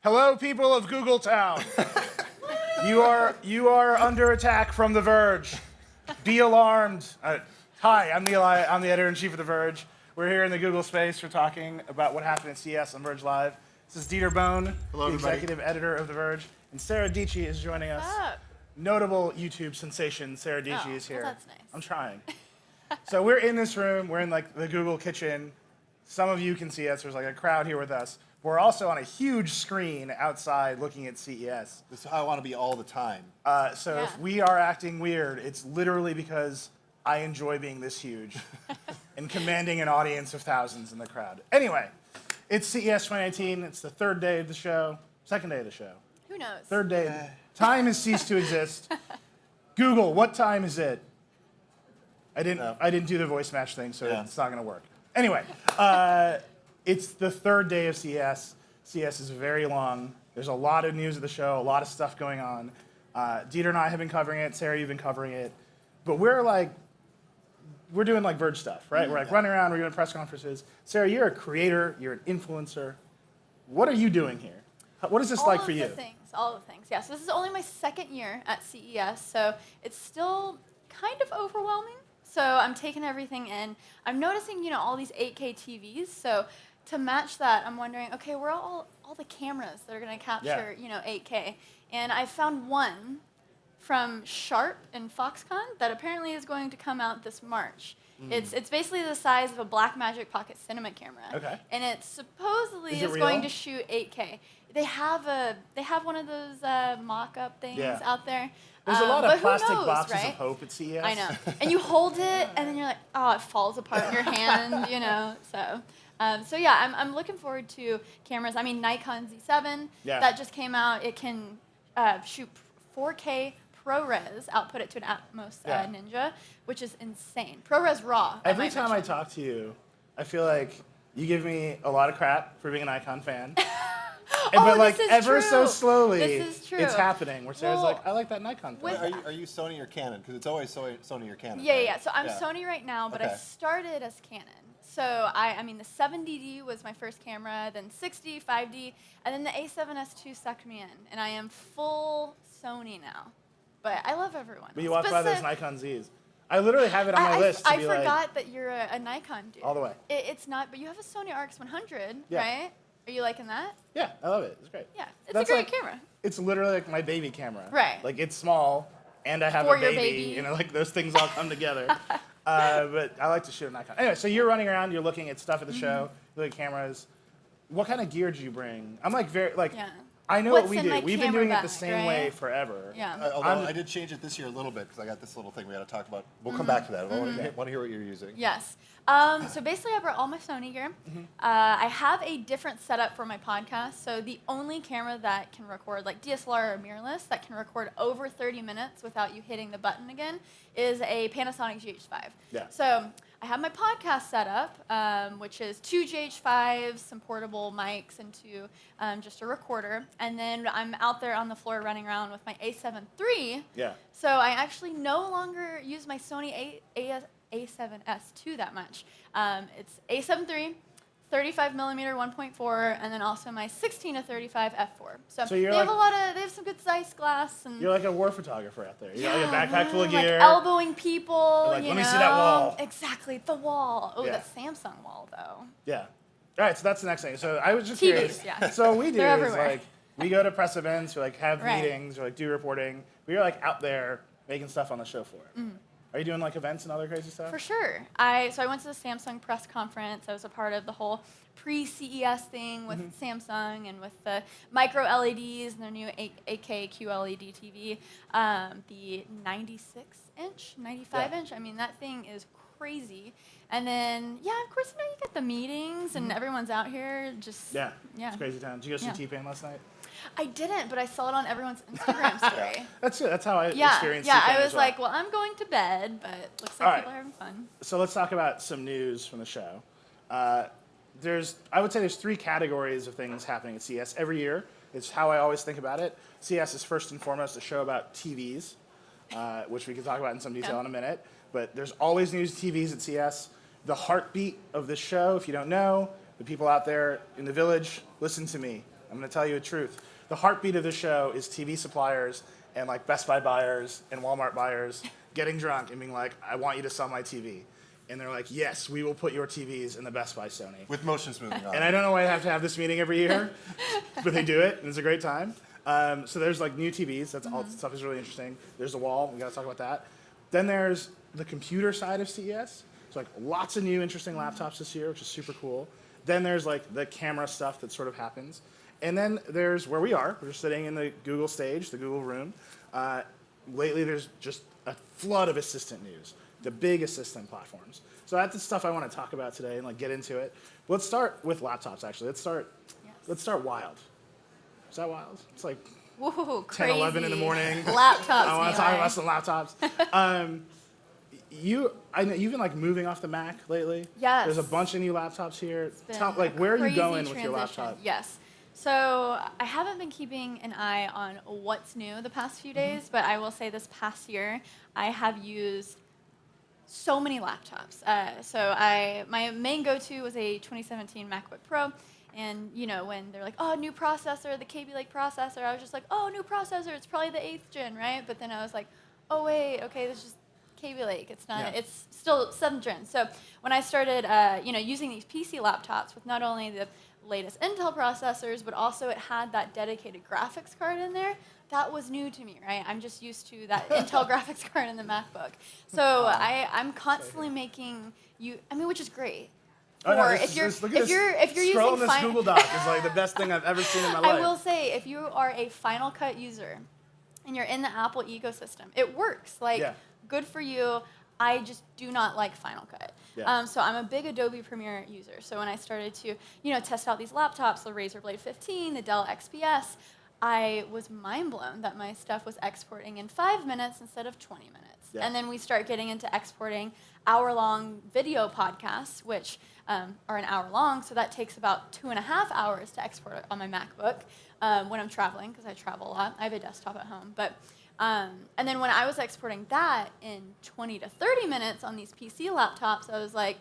Hello, people of Google Town. you are under attack from The Verge. Be alarmed. Hi, I'm Nilay. I'm the editor-in-chief of The Verge. We're here in the Google space. We're talking about what happened at CES on Verge Live. This is Bohn, Hello, the everybody. executive editor of The Verge. And Sara Dietschy is joining us. What's up? Notable YouTube sensation, Sara Dietschy is here. Well, that's nice. I'm trying. So we're in this room. We're in like the Google kitchen. Some of you can see us. There's like a crowd here with us. We're also on a huge screen outside looking at CES. This is how I want to be all the time. So Yeah. if we are acting weird, it's literally because I enjoy being this huge and commanding an audience of thousands in the crowd. Anyway, it's CES 2019. It's the third day of the show, second day of the show. Who knows? Third day. Time has ceased to exist. Google, what time is it? I didn't do the voice match thing, so Yeah. it's not going to work. Anyway, it's the third day of CES. CES is very long. There's a lot of news at the show, a lot of stuff going on. Dieter and I have been covering it. Sara, you've been covering it. But we're doing like Verge stuff, right? We're like running around, we're doing press conferences. Sara, you're a creator, you're an influencer. What are you doing here? What is this like for you? All of the things. Yeah, so this is only my second year at CES, so it's still kind of overwhelming. So I'm taking everything in. I'm noticing, all these 8K TVs. So to match that, I'm wondering, okay, where are all the cameras that are going to capture, 8K? And I found one from Sharp in Foxconn that apparently is going to come out this March. It's basically the size of a Blackmagic Pocket Cinema camera. Okay. And it supposedly Is it is going real? to shoot 8K. They have one of those mock-up things Yeah. out there. There's a lot but of who plastic knows, boxes right? of hope at CES. I know. And you hold it, and then you're like, oh, it falls apart in your hand, So yeah, I'm looking forward to cameras. I mean, Nikon Z7, Yeah. that just came out. It can shoot 4K ProRes, output it to an Atmos Yeah. Ninja, which is insane. ProRes RAW. Every might time I mention. talk to you, I feel like you give me a lot of crap for being an Icon fan. But like this is ever so true. slowly, This is true. it's happening. Where Sarah's Well, like, I like that Nikon thing. with- Are you Sony or Canon? Because it's always Sony or Canon. Yeah, right? yeah. So I'm Yeah. Sony right now, but I Okay. started as Canon. So I mean, the 7DD was my first camera, then 6D, 5D, and then the A7S II sucked me in, and I am full Sony now. But I love everyone. But you walk by those Nikon Zs. I literally have it on my list to I be forgot like, that you're a Nikon dude. all the way. It's not, but you have a Sony RX100, Yeah. right? Are you liking that? Yeah, I love it. It's great. Yeah, it's That's a great like- camera. It's literally like my baby camera. Right. Like it's small, and I have For a your baby. baby. Like those things all come together. But I like to shoot a Nikon. Anyway, so you're running around, you're looking at stuff at the show, you look at cameras. What kind of gear did you bring? I'm like Yeah. I know What's what we in do. my We've been camera doing it the bag, same way right? forever. Yeah. Although I did change it this year a little bit because I got this little thing we got to talk about. We'll come back to that. I want to hear what you're using. Yes. So basically, I brought all my Sony gear. Mm-hmm. I have a different setup for my podcast. So the only camera that can record, like DSLR or mirrorless, that can record over 30 minutes without you hitting the button again, is a Panasonic GH5. Yeah. So I have my podcast setup, which is 2 GH5s, some portable mics, and just a recorder. And then I'm out there on the floor running around with my A7 III. Yeah. So I actually no longer use my Sony A7S II that much. It's A7 III, 35 millimeter 1.4, and then also my 16 to 35 f4. So So they you're have like- they have some good Zeiss glass and You're like a war photographer out there. You got like a backpack full of like gear. elbowing people. You're like, "Let me see that wall." Exactly, the wall. Oh, Yeah. that Samsung wall though. Yeah. All right, so that's the next thing. So I was just TVs, curious. yeah. So what we do They're is everywhere. like we go to press events, we like have Right. meetings, or like do reporting. But you're like out there making stuff on the show floor. Are you doing like events and other crazy stuff? For sure. So I went to the Samsung press conference. I was a part of the whole pre-CES thing with Samsung and with the micro LEDs and their new 8K QLED TV, the 96-inch, 95-inch. I mean, that thing is crazy. And then, yeah, of course, you get the meetings and everyone's out here just... Yeah. Yeah. It's crazy town. Did you go see Yeah. T-Pain last night? I didn't, but I saw it on everyone's Instagram story. That's it. That's how I Yeah, experienced yeah. T-Pain I as was well. like, well, I'm going to bed, but looks like All right. people are having fun. So let's talk about some news from the show. I would say there's three categories of things happening at CES every year. It's how I always think about it. CES is first and foremost a show about TVs, which we can talk about in some detail Yeah. in a minute. But there's always news TVs at CES. The heartbeat of this show, if you don't know, the people out there in the village, listen to me. I'm going to tell you a truth. The heartbeat of the show is TV suppliers and like Best Buy buyers and Walmart buyers getting drunk and being like, I want you to sell my TV. And they're like, yes, we will put your TVs in the Best Buy Sony. With motion smoothing on. And I don't know why I have to have this meeting every year, but they do it, and it's a great time. So there's like new TVs. That's all stuff is really interesting. There's the wall. We got to talk about that. Then there's the computer side of CES. So like lots of new interesting laptops this year, which is super cool. Then there's like the camera stuff that sort of happens. And then there's where we are. We're sitting in the Google stage, the Google room. Lately, there's just a flood of assistant news, the big assistant platforms. So that's the stuff I want to talk about today and like get into it. Let's start with laptops, actually. Let's start wild. Is that wild? It's like Whoa, 10, crazy. 11 in the morning. Laptops. I want to talk Nilay. about some laptops. I know you've been like moving off the Mac lately. Yes. There's a bunch of new laptops here. It's been Tell, like, a where are you crazy going with your transition. laptop? Yes. So I haven't been keeping an eye on what's new the past few days, but I will say this past year I have used so many laptops. My main go-to was a 2017 MacBook Pro. And, you know, when they're like, oh, new processor, the Kaby Lake processor, I was just like, oh, new processor, it's probably the 8th gen, right? But then I was like, oh, wait, okay, this is just Kaby Lake. It's not, Yeah. it's still 7th gen. So when I started, using these PC laptops with not only the latest Intel processors, but also it had that dedicated graphics card in there, that was new to me, right? I'm just used to that Intel graphics card in the MacBook. So I'm constantly making which is great. Oh, no, Or this if look you're at this. if you're Scrolling using this Google Doc is like the best thing I've ever seen in my life. I will say, if you are a Final Cut user and you're in the Apple ecosystem, it works. Like, Yeah. good for you. I just do not like Final Cut. Yeah. So I'm a big Adobe Premiere user. So when I started to, test out these laptops, the Razer Blade 15, the Dell XPS, I was mind blown that my stuff was exporting in 5 minutes instead of 20 minutes. Yeah. And then we start getting into exporting hour-long video podcasts, which are an hour long, so that takes about 2.5 hours to export on my MacBook when I'm traveling, because I travel a lot. I have a desktop at home. But and then when I was exporting that in 20 to 30 minutes on these PC laptops, I was like,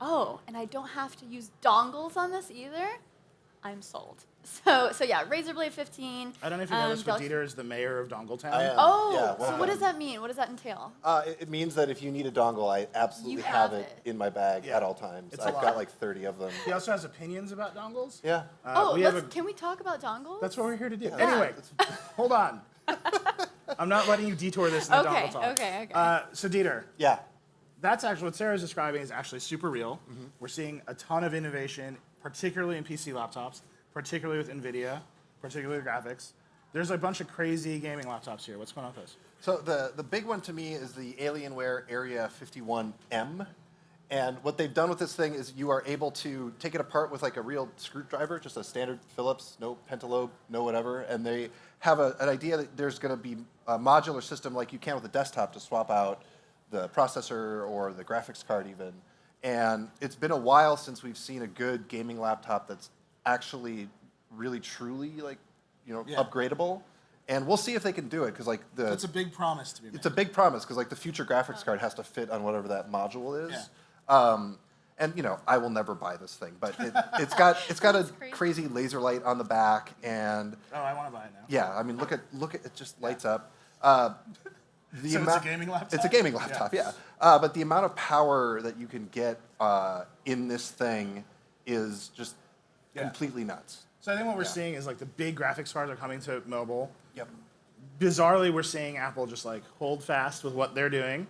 oh, and I don't have to use dongles on this either? I'm sold. So yeah, Razer Blade 15. I don't know if you know this, but Dell- Dieter is the mayor of Dongletown. I am. Oh, Yeah, so well what does that mean? What does that entail? It means that if you need a dongle, I absolutely You have have it it. in my bag Yeah. at all times. It's a I've lot. got like 30 of them. He also has opinions about dongles. Yeah. Can we talk about dongles? That's what we're here to do. Yeah. Anyway, hold on. I'm not letting you detour this into Okay, dongle talk. okay. So Dieter, Yeah. that's actually what Sarah's describing is actually super real. We're seeing a ton of innovation, particularly in PC laptops, particularly with NVIDIA, particularly with graphics. There's a bunch of crazy gaming laptops here. What's going on with those? So the big one to me is the Alienware Area 51M. And what they've done with this thing is you are able to take it apart with like a real screwdriver, just a standard Phillips, no pentalobe, no whatever. And they have an idea that there's going to be a modular system like you can with a desktop to swap out the processor or the graphics card even. And it's been a while since we've seen a good gaming laptop that's actually really truly upgradable. And we'll see if they can do it because like That's a big promise to be made. it's a big promise because like the future graphics card has to fit on whatever that module is. Yeah. And I will never buy this thing, but it's got a That's crazy. crazy laser light on the back, and Oh, I want to buy it now. yeah, I mean look at it just lights up. So it's a gaming laptop? It's a gaming laptop, yeah. But the amount of power that you can get in this thing is just Yeah. completely nuts. So I think what we're Yeah. seeing is like the big graphics cards are coming to mobile. Yep. Bizarrely, we're seeing Apple just like hold fast with what they're doing.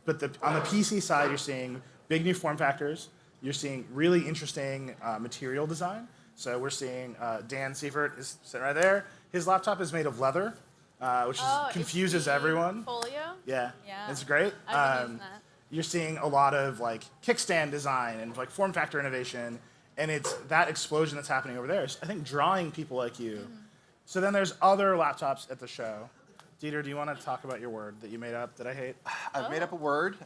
But on the PC side, you're seeing big new form factors. You're seeing really interesting material design. So we're seeing Dan Seifert is sitting right there. His laptop is made of leather, which confuses everyone. Folio? Yeah, Yeah. it's great. I've been using that. You're seeing a lot of like kickstand design and like form factor innovation, and it's that explosion that's happening over there. I think drawing people like you. So then there's other laptops at the show. Dieter, do you want to talk about your word that you made up that I hate? I've made up a word.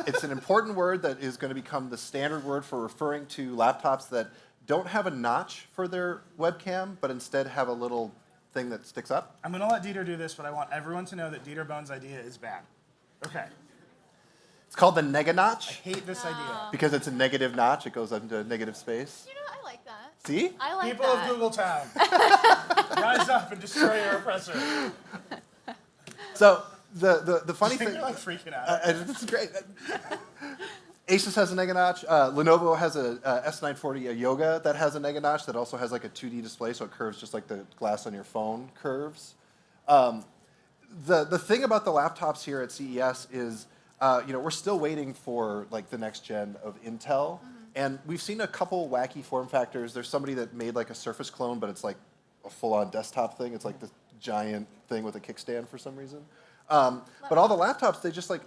It's an important word that is going to become the standard word for referring to laptops that don't have a notch for their webcam, but instead have a little thing that sticks up. I'm going to let Dieter do this, but I want everyone to know that Dieter Bohn's idea is bad. Okay. It's called the Nega I Notch hate this idea. because it's a negative notch. It goes into negative space. You know, I like that. See? I like People that. of Google Town, rise up and destroy your oppressor. So the funny thing, You're like freaking out. this is great. Asus has a Nega Notch. Lenovo has a S940 a Yoga that has a Nega Notch that also has like a 2D display, so it curves just like the glass on your phone curves. The thing about the laptops here at CES is, we're still waiting for like the next gen of Intel, and we've seen a couple wacky form factors. There's somebody that made like a Surface clone, but it's like a full-on desktop thing. It's like this giant thing with a kickstand for some reason. But all the laptops,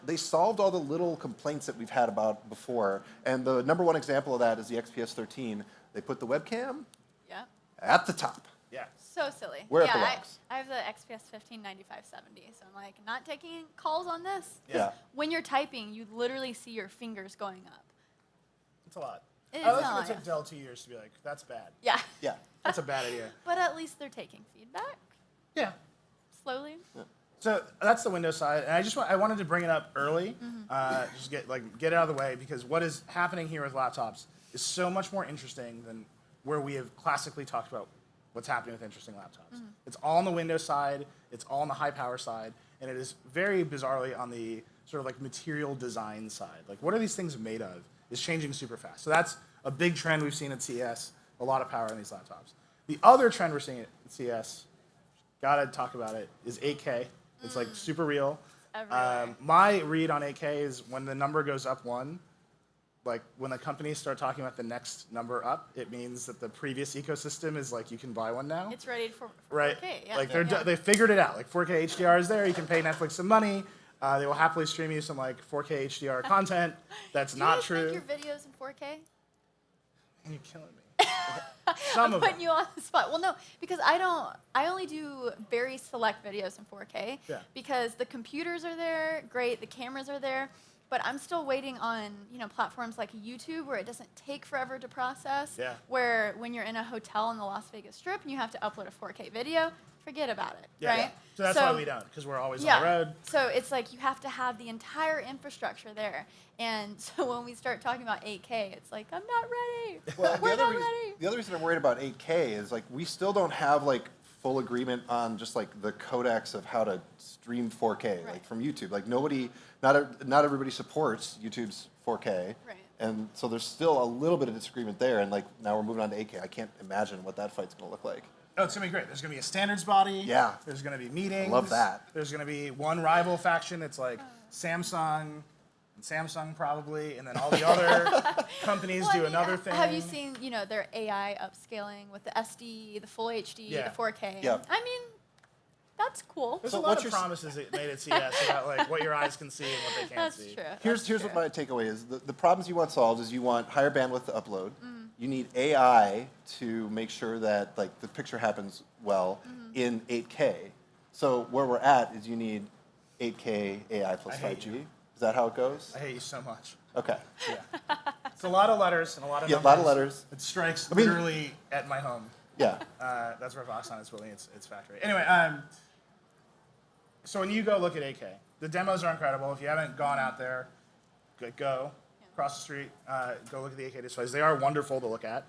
they solved all the little complaints that we've had about before. And the number one example of that is the XPS 13. They put the webcam Yeah. at the top. Yeah. So silly. Where it yeah, belongs. I have the XPS 15 9570, so I'm like, not taking calls on this. 'Cause Yeah. When you're typing, you literally see your fingers going up. It's a lot. It is I a like lot, that it took Dell 2 years to be like, that's bad. Yeah. Yeah. That's a bad idea. But at least they're taking feedback Yeah. slowly. So that's the Windows side, and I wanted to bring it up early, just get it out of the way, because what is happening here with laptops is so much more interesting than where we have classically talked about what's happening with interesting laptops. It's all on the Windows side, it's all on the high power side, and it is very bizarrely on the sort of like material design side. Like, what are these things made of is changing super fast. So that's a big trend we've seen at CES, a lot of power in these laptops. The other trend we're seeing at CES, gotta talk about it, is 8K. It's like super real. Everywhere. My read on 8K is when the number goes up one, like when the companies start talking about the next number up, it means that the previous ecosystem is like you can buy one now. It's ready for Right. 4K. Yeah. Like yeah. they figured it out. Like 4K HDR is there. You can pay Netflix some money. They will happily stream you some like 4K HDR content. That's Do not you guys true. make your videos in 4K? You're killing me. Some I'm of putting them. you on the spot. Well, no, because I only do very select videos in 4K. Yeah. Because the computers are there, great, the cameras are there, but I'm still waiting on, platforms like YouTube where it doesn't take forever to process. Yeah. Where when you're in a hotel in the Las Vegas Strip and you have to upload a 4K video, forget about it, Yeah. right? So that's why we don't, because we're always on the road. So it's like you have to have the entire infrastructure there. And so when we start talking about 8K, it's like, I'm not ready. Well, We're not ready. the other reason I'm worried about 8K is like we still don't have like full agreement on just like the codecs of how to stream 4K Right. like from YouTube. Like not everybody supports YouTube's 4K. Right. And so there's still a little bit of disagreement there. And like now we're moving on to 8K. I can't imagine what that fight's gonna look like. Oh, it's gonna be great. There's gonna be a standards body. Yeah. There's gonna be meetings. Love that. There's gonna be one rival faction. It's like Samsung, and Samsung probably, and then all the other companies Well, I do mean, another thing. Have you seen, their AI upscaling with the SD, the full HD, Yeah. the 4K? Yeah. I mean, that's cool. There's So a lot what's of your promises it made at CES about like what your eyes can see and what they can't That's see. true. Here's That's what true. my takeaway is. The problems you want solved is you want higher bandwidth to upload. Mm-hmm. You need AI to make sure that like the picture happens well Mm-hmm. in 8K. So where we're at is you need 8K AI plus I hate 5G. you. Is that how it goes? I hate you so much. Okay. Yeah. It's a lot of letters and a lot of Yeah, a numbers. lot of letters. It strikes mean- literally at my home. Yeah. That's where Foxconn is building its factory. Anyway, so when you go look at 8K, the demos are incredible. If you haven't gone out there, go across the street, go look at the 8K displays. They are wonderful to look at.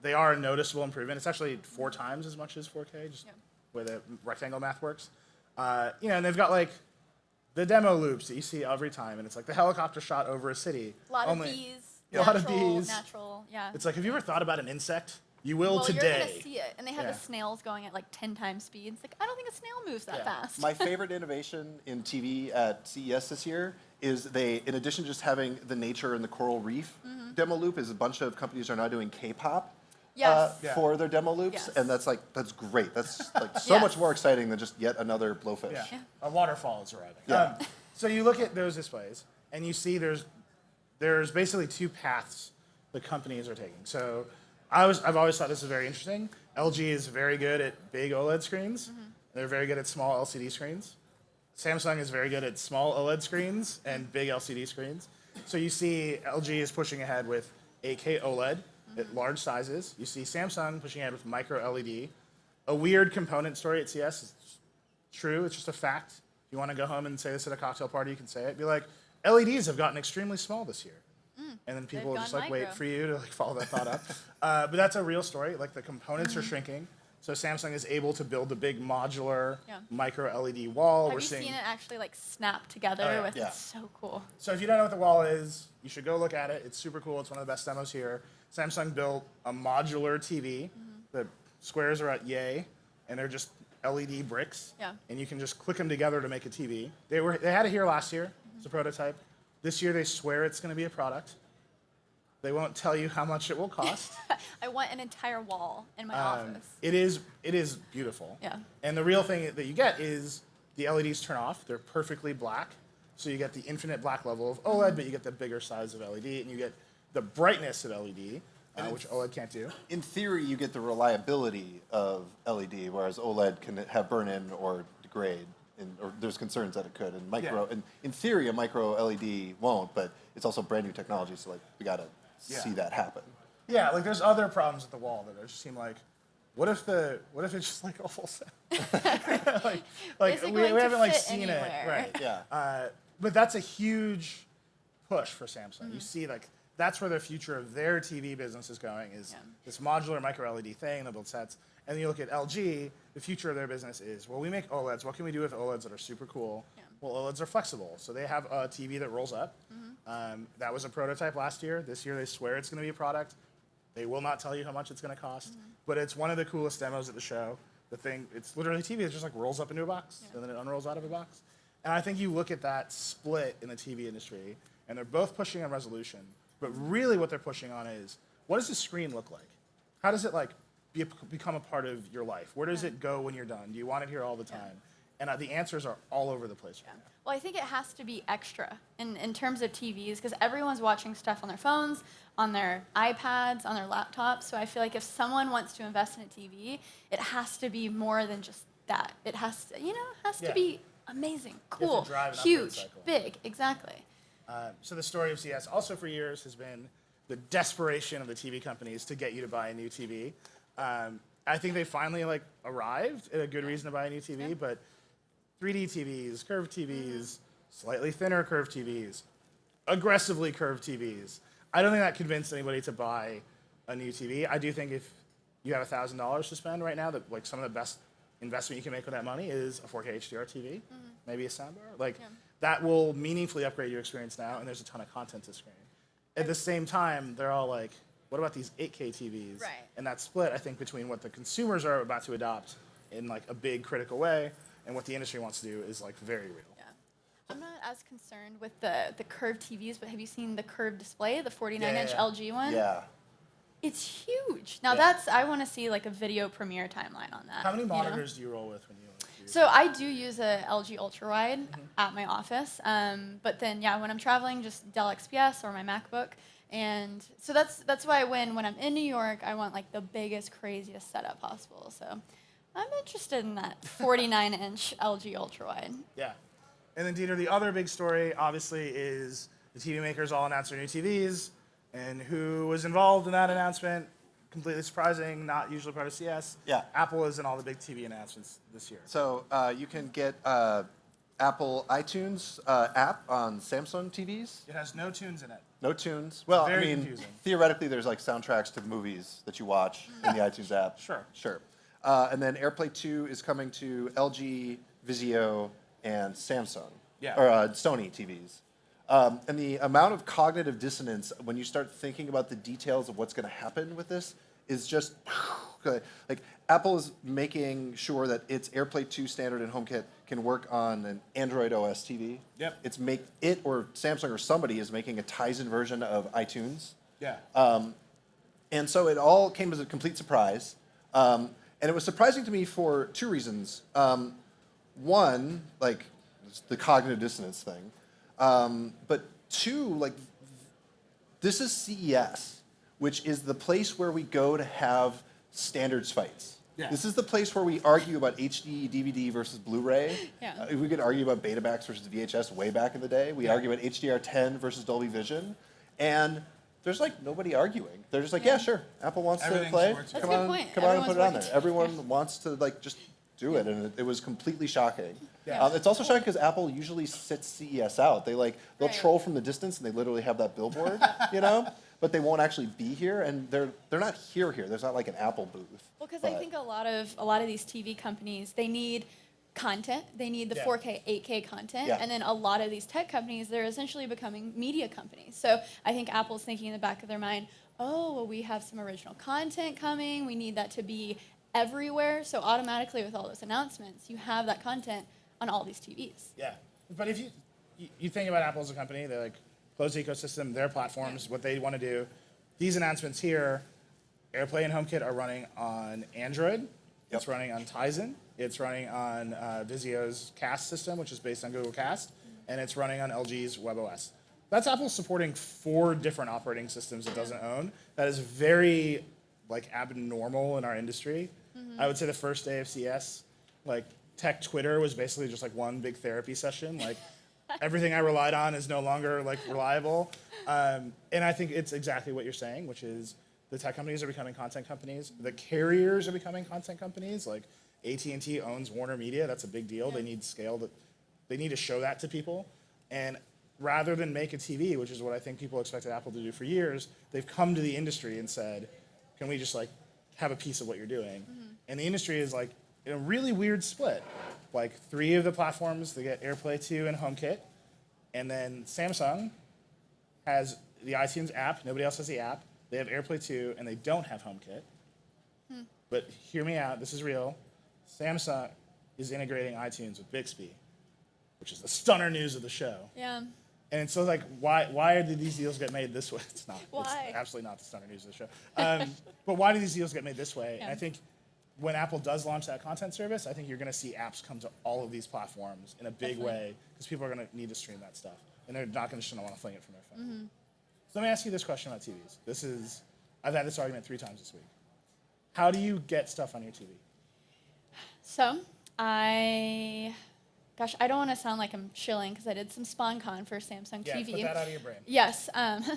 They are a noticeable improvement. It's actually 4 times as much as 4K, just Yeah. the way the rectangle math works. And they've got like the demo loops that you see every time, and it's like the helicopter shot over a city. A lot Only- of bees. Yeah, a lot of natural- bees. Natural, yeah. It's like, have you ever thought about an insect? You will well, today. you're gonna see it, and they have Yeah. the snails going at like 10 times speed. It's like I don't think a snail moves that Yeah. fast. My favorite innovation in TV at CES this year is in addition to just having the nature and the coral reef Mm-hmm. demo loop, is a bunch of companies are now doing K-pop. Yes. Yeah. For their demo loops, Yes. and that's great. That's like so Yes. much more exciting than just yet another blowfish. Yeah. A waterfall is arriving. Yeah. So you look at those displays, and you see there's basically 2 paths the companies are taking. So I've always thought this is very interesting. LG is very good at big OLED screens. They're very good at small LCD screens. Samsung is very good at small OLED screens and big LCD screens. So you see LG is pushing ahead with 8K OLED at large sizes. You see Samsung pushing ahead with micro LED. A weird component story at CS is true. It's just a fact. If you want to go home and say this at a cocktail party, you can say it. Be like, LEDs have gotten extremely small this year. And then people They've just gone like wait micro. for you to like follow that thought up. But that's a real story. Like the components are shrinking. So Samsung is able to build a big modular Yeah. micro LED wall. Have We're you seeing. seen it actually like snap together Oh, yeah. with Yeah. it's so cool. So if you don't know what the wall is, you should go look at it. It's super cool. It's one of the best demos here. Samsung built a modular TV. The squares are at yay, and they're just LED bricks. Yeah. And you can just click them together to make a TV. They had it here last year. It's a prototype. This year they swear it's going to be a product. They won't tell you how much it will cost. I want an entire wall in my office. It is beautiful. Yeah. And the real thing that you get is the LEDs turn off. They're perfectly black. So you get the infinite black level of OLED, but you get the bigger size of LED, and you get the brightness of LED, which OLED can't do. In theory, you get the reliability of LED, whereas OLED can have burn-in or degrade, or there's concerns that it could. And Yeah. and in theory, a micro LED won't, but it's also brand new technology, so like we gotta see that happen. Yeah, like there's other problems with the wall that just seem like, what if it's just like a full set? like Is it we going to haven't like fit seen anywhere? it, right? Yeah. But that's a huge push for Samsung. You see, like that's where the future of their TV business is going. Is this modular micro LED thing? They'll build sets, and then you look at LG. The future of their business is, well, we make OLEDs. What can we do with OLEDs that are super cool? Yeah. Well, OLEDs are flexible, so they have a TV that rolls up. That was a prototype last year. This year, they swear it's going to be a product. They will not tell you how much it's going to cost, but it's one of the coolest demos at the show. The thing, it's literally a TV that just like rolls up into a box, and then it unrolls out of a box. And I think you look at that split in the TV industry, and they're both pushing on resolution, but really what they're pushing on is, what does the screen look like? How does it like become a part of your life? Where does it go when you're done? Do you want it here all the time? And the answers are all over the place right now. Well, I think it has to be extra in terms of TVs because everyone's watching stuff on their phones, on their iPads, on their laptops. So I feel like if someone wants to invest in a TV, it has to be more than just that. It has to, to be amazing, cool, drive an upgrade huge, cycle. big, exactly. So the story of CES also for years has been the desperation of the TV companies to get you to buy a new TV. I think they finally like arrived at a good reason to buy a new TV, but 3D TVs, curved TVs, slightly thinner curved TVs, aggressively curved TVs. I don't think that convinced anybody to buy a new TV. I do think if you have $1,000 to spend right now, that like some of the best investment you can make with that money is a 4K HDR TV, maybe a soundbar. Like that will meaningfully upgrade your experience now, and there's a ton of content to screen. At the same time, they're all like, what about these 8K TVs? Right. And that split, I think, between what the consumers are about to adopt in like a big critical way and what the industry wants to do is like very real. Yeah. I'm not as concerned with the curved TVs, but have you seen the curved display, the 49-inch Yeah. LG one? Yeah. It's huge. Now Yeah. I want to see like a video premiere timeline on that. How many you know? monitors do you roll with when you like, use So I do use a LG ultrawide at my office, but then when I'm traveling, just Dell XPS or my MacBook, and so that's why when I'm in New York, I want like the biggest, craziest setup possible. So I'm interested in that 49-inch LG ultrawide. Yeah. And then, Dieter, the other big story, obviously, is the TV makers all announced their new TVs. And who was involved in that announcement? Completely surprising, not usually part of CS. Yeah. Apple is in all the big TV announcements this year. So you can get Apple iTunes app on Samsung TVs. It has no tunes in it. No tunes. Well, Very I mean, confusing. theoretically, there's like soundtracks to movies that you watch in the iTunes app. Sure. Sure. And then AirPlay 2 is coming to LG, Vizio, and Samsung. Yeah. Or Sony TVs. And the amount of cognitive dissonance when you start thinking about the details of what's going to happen with this is just like Apple is making sure that its AirPlay 2 standard and HomeKit can work on an Android OS TV. Yep. It or Samsung or somebody is making a Tizen version of iTunes. Yeah. And so it all came as a complete surprise. And it was surprising to me for two reasons. One, like the cognitive dissonance thing. But two, like this is CES, which is the place where we go to have standards fights. Yeah. This is the place where we argue about HD, DVD versus Blu-ray. Yeah. We could argue about Betamax versus VHS way back in the day. We argue about HDR10 versus Dolby Vision. And there's like nobody arguing. They're just like, yeah, sure. Apple wants to Everything's play. working. That's Come a good on, point. come on and put it on Everyone's there. Everyone wants to like just do it, and it was completely shocking. Yeah. It's also shocking because Apple usually sits CES out. They'll Right. troll from the distance, and they literally have that billboard, you know, but they won't actually be here, and they're not here. There's not like an Apple booth. Well, because I but- think a lot of these TV companies, they need content. They need the Yeah. 4K, 8K content. Yeah. And then a lot of these tech companies, they're essentially becoming media companies. So I think Apple's thinking in the back of their mind, oh, well, we have some original content coming. We need that to be everywhere. So automatically with all those announcements, you have that content on all these TVs. Yeah, but if you think about Apple as a company, they're like closed ecosystem, their platforms, what they want to do. These announcements here, AirPlay and HomeKit are running on Android. It's running on Tizen. It's running on Vizio's Cast system, which is based on Google Cast, and it's running on LG's WebOS. That's Apple supporting 4 different operating systems it doesn't own. That is very like abnormal in our industry. I would say the first day of CS, like tech Twitter was basically just like one big therapy session. Like everything I relied on is no longer like reliable. And I think it's exactly what you're saying, which is the tech companies are becoming content companies. The carriers are becoming content companies. Like AT&T owns Warner Media. That's a big deal. They need scale. They need to show that to people. And rather than make a TV, which is what I think people expected Apple to do for years, they've come to the industry and said, can we just like have a piece of what you're doing? And the industry is like in a really weird split. Like 3 of the platforms, they get AirPlay 2 and HomeKit. And then Samsung has the iTunes app. Nobody else has the app. They have AirPlay 2, and they don't have HomeKit. But hear me out. This is real. Samsung is integrating iTunes with Bixby, which is the stunner news of the show. Yeah. And so, like, why did these deals get made this way? It's not. Why? It's absolutely not the stunner news of the show. But why do these deals get made this way? Yeah. And I think when Apple does launch that content service, I think you're going to see apps come to all of these platforms in a big Definitely. way because people are going to need to stream that stuff, and they're not going to want to fling it from their phone. So let me ask you this question about TVs. I've had this argument 3 times this week. How do you get stuff on your TV? So I don't want to sound like I'm shilling because I did some SpawnCon for Samsung Yeah, TV. put that out of your brain. Yes,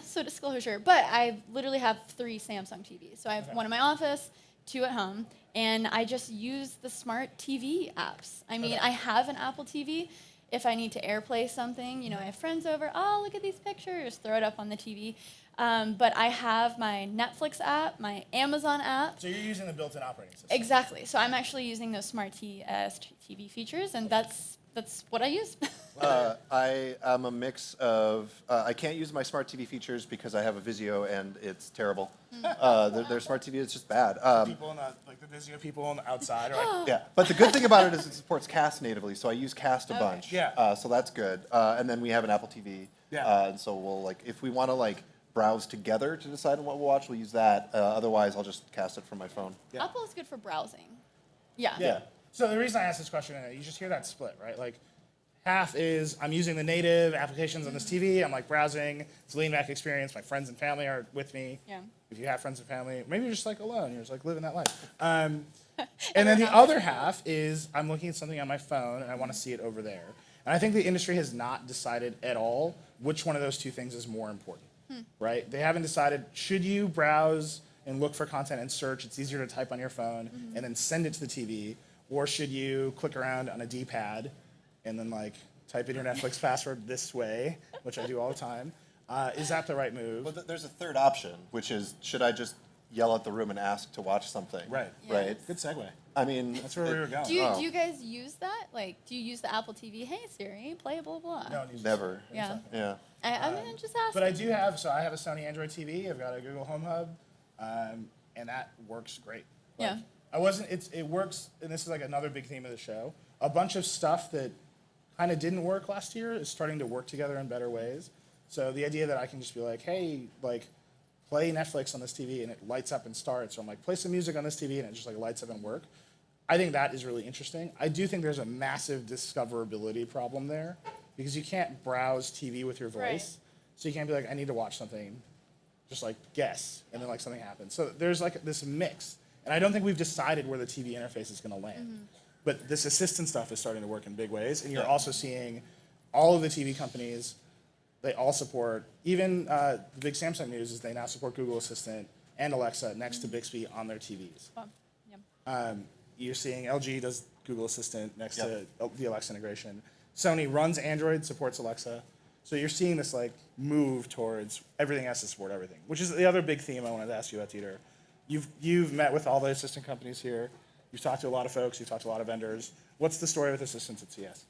so disclosure, but I literally have 3 Samsung TVs. So I have Okay. one in my office, 2 at home, and I just use the smart TV apps. I mean, Okay. I have an Apple TV. If I need to AirPlay something, I have friends over, oh, look at these pictures, throw it up on the TV. But I have my Netflix app, my Amazon app. So you're using the built-in operating system. Exactly. So I'm actually using those smart TV features, and that's what I use. I am a mix of. I can't use my smart TV features because I have a Vizio and it's terrible. Their smart TV is just bad. People in the Vizio people on the outside are like, Yeah, but the good thing about it is it supports Cast natively, so I use Cast a Okay. bunch. Yeah. So that's good. And then we have an Apple TV. Yeah. And so we'll if we want to browse together to decide on what we'll watch, we'll use that. Otherwise, I'll just cast it from my phone. Yeah. Apple is good for browsing. Yeah. Yeah. So the reason I asked this question, you just hear that split, right? Like half is I'm using the native applications on this TV. I'm like browsing. It's a lean back experience. My friends and family are with me. Yeah. If you have friends and family, maybe you're just like alone. You're just like living that life. And then the other half is I'm looking at something on my phone and I want to see it over there. And I think the industry has not decided at all which one of those 2 things is more important, right? They haven't decided, should you browse and look for content and search? It's easier to type on your phone and then send it to the TV. Or should you click around on a D-pad and then type in your Netflix password this way, which I do all the time. Is that the right move? Well, there's a third option, which is should I just yell at the room and ask to watch something? Right. Yeah. Right. Good segue. I mean, That's where we were going. Do you guys use that? Do you use the Apple TV? Hey Siri, play blah blah. No, it needs- never. Yeah. Yeah. I'm gonna just ask. But I do have, I have a Sony Android TV. I've got a Google Home Hub, and that works great. Yeah. It works, and this is another big theme of the show. A bunch of stuff that kind of didn't work last year is starting to work together in better ways. So the idea that I can just be like, hey, play Netflix on this TV and it lights up and starts, or I'm like, play some music on this TV and it just lights up and work. I think that is really interesting. I do think there's a massive discoverability problem there because you can't browse TV with your voice. Right. So you can't be like, I need to watch something, just guess, and then something happens. So there's this mix. And I don't think we've decided where the TV interface is going to land. But this assistant stuff is starting to work in big ways. And you're also seeing all of the TV companies, they all support, even the big Samsung news is they now support Google Assistant and Alexa next to Bixby on their TVs. Well, yeah. You're seeing LG does Google Assistant next to the Alexa integration. Sony runs Android, supports Alexa. So you're seeing this like move towards everything has to support everything, which is the other big theme I wanted to ask you about, Dieter. You've met with all the assistant companies here. You've talked to a lot of folks. You've talked to a lot of vendors. What's the story with assistants at CES?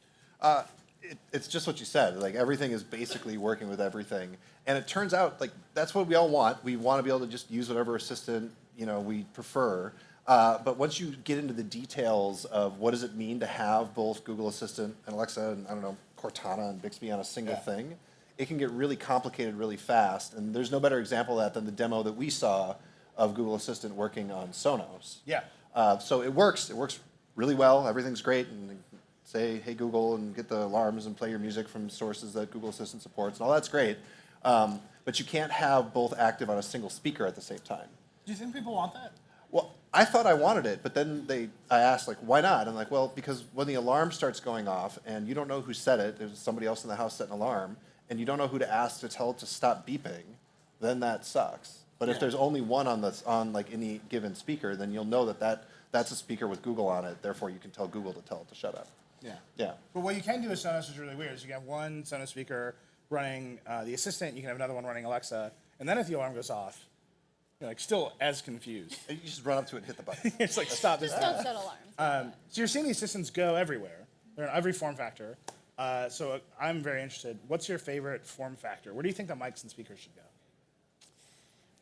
It's just what you said. Like everything is basically working with everything, and it turns out like that's what we all want. We want to be able to just use whatever assistant we prefer. But once you get into the details of what does it mean to have both Google Assistant and Alexa and I don't know Cortana and Bixby on a single thing, it can get really complicated really fast. And there's no better example of that than the demo that we saw of Google Assistant working on Sonos. Yeah. So it works. It works really well. Everything's great. And say, hey, Google, and get the alarms and play your music from sources that Google Assistant supports. And all that's great. But you can't have both active on a single speaker at the same time. Do you think people want that? Well, I thought I wanted it, but then I asked, like, why not? I'm like, well, because when the alarm starts going off and you don't know who set it, there's somebody else in the house setting an alarm, and you don't know who to ask to tell it to stop beeping, then that sucks. But if there's only one on like any given speaker, then you'll know that's a speaker with Google on it. Therefore, you can tell Google to tell it to shut up. Yeah. Yeah. But what you can do with Sonos is really weird. Is you can have one Sonos speaker running the assistant, you can have another one running Alexa, and then if the alarm goes off, you're like still as confused. You just run up to it and hit the button. It's like stop this. Just don't set alarms. So you're seeing the assistants go everywhere. They're in every form factor. So I'm very interested. What's your favorite form factor? Where do you think the mics and speakers should go?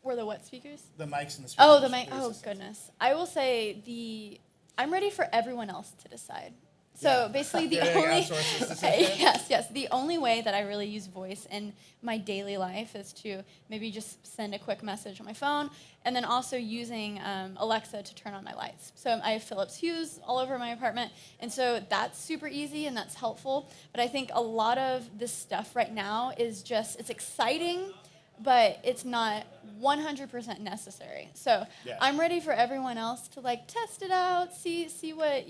Were the what speakers? The mics and the speakers. Oh, the mic. for Oh, assistants. goodness. I will say I'm ready for everyone else to decide. So Yeah. basically, the You're only gonna outsource this assistant? yes. The only way that I really use voice in my daily life is to maybe just send a quick message on my phone, and then also using Alexa to turn on my lights. So I have Philips Hues all over my apartment, and so that's super easy and that's helpful. But I think a lot of this stuff right now is just it's exciting, but it's not 100% necessary. So Yeah. I'm ready for everyone else to like test it out, see what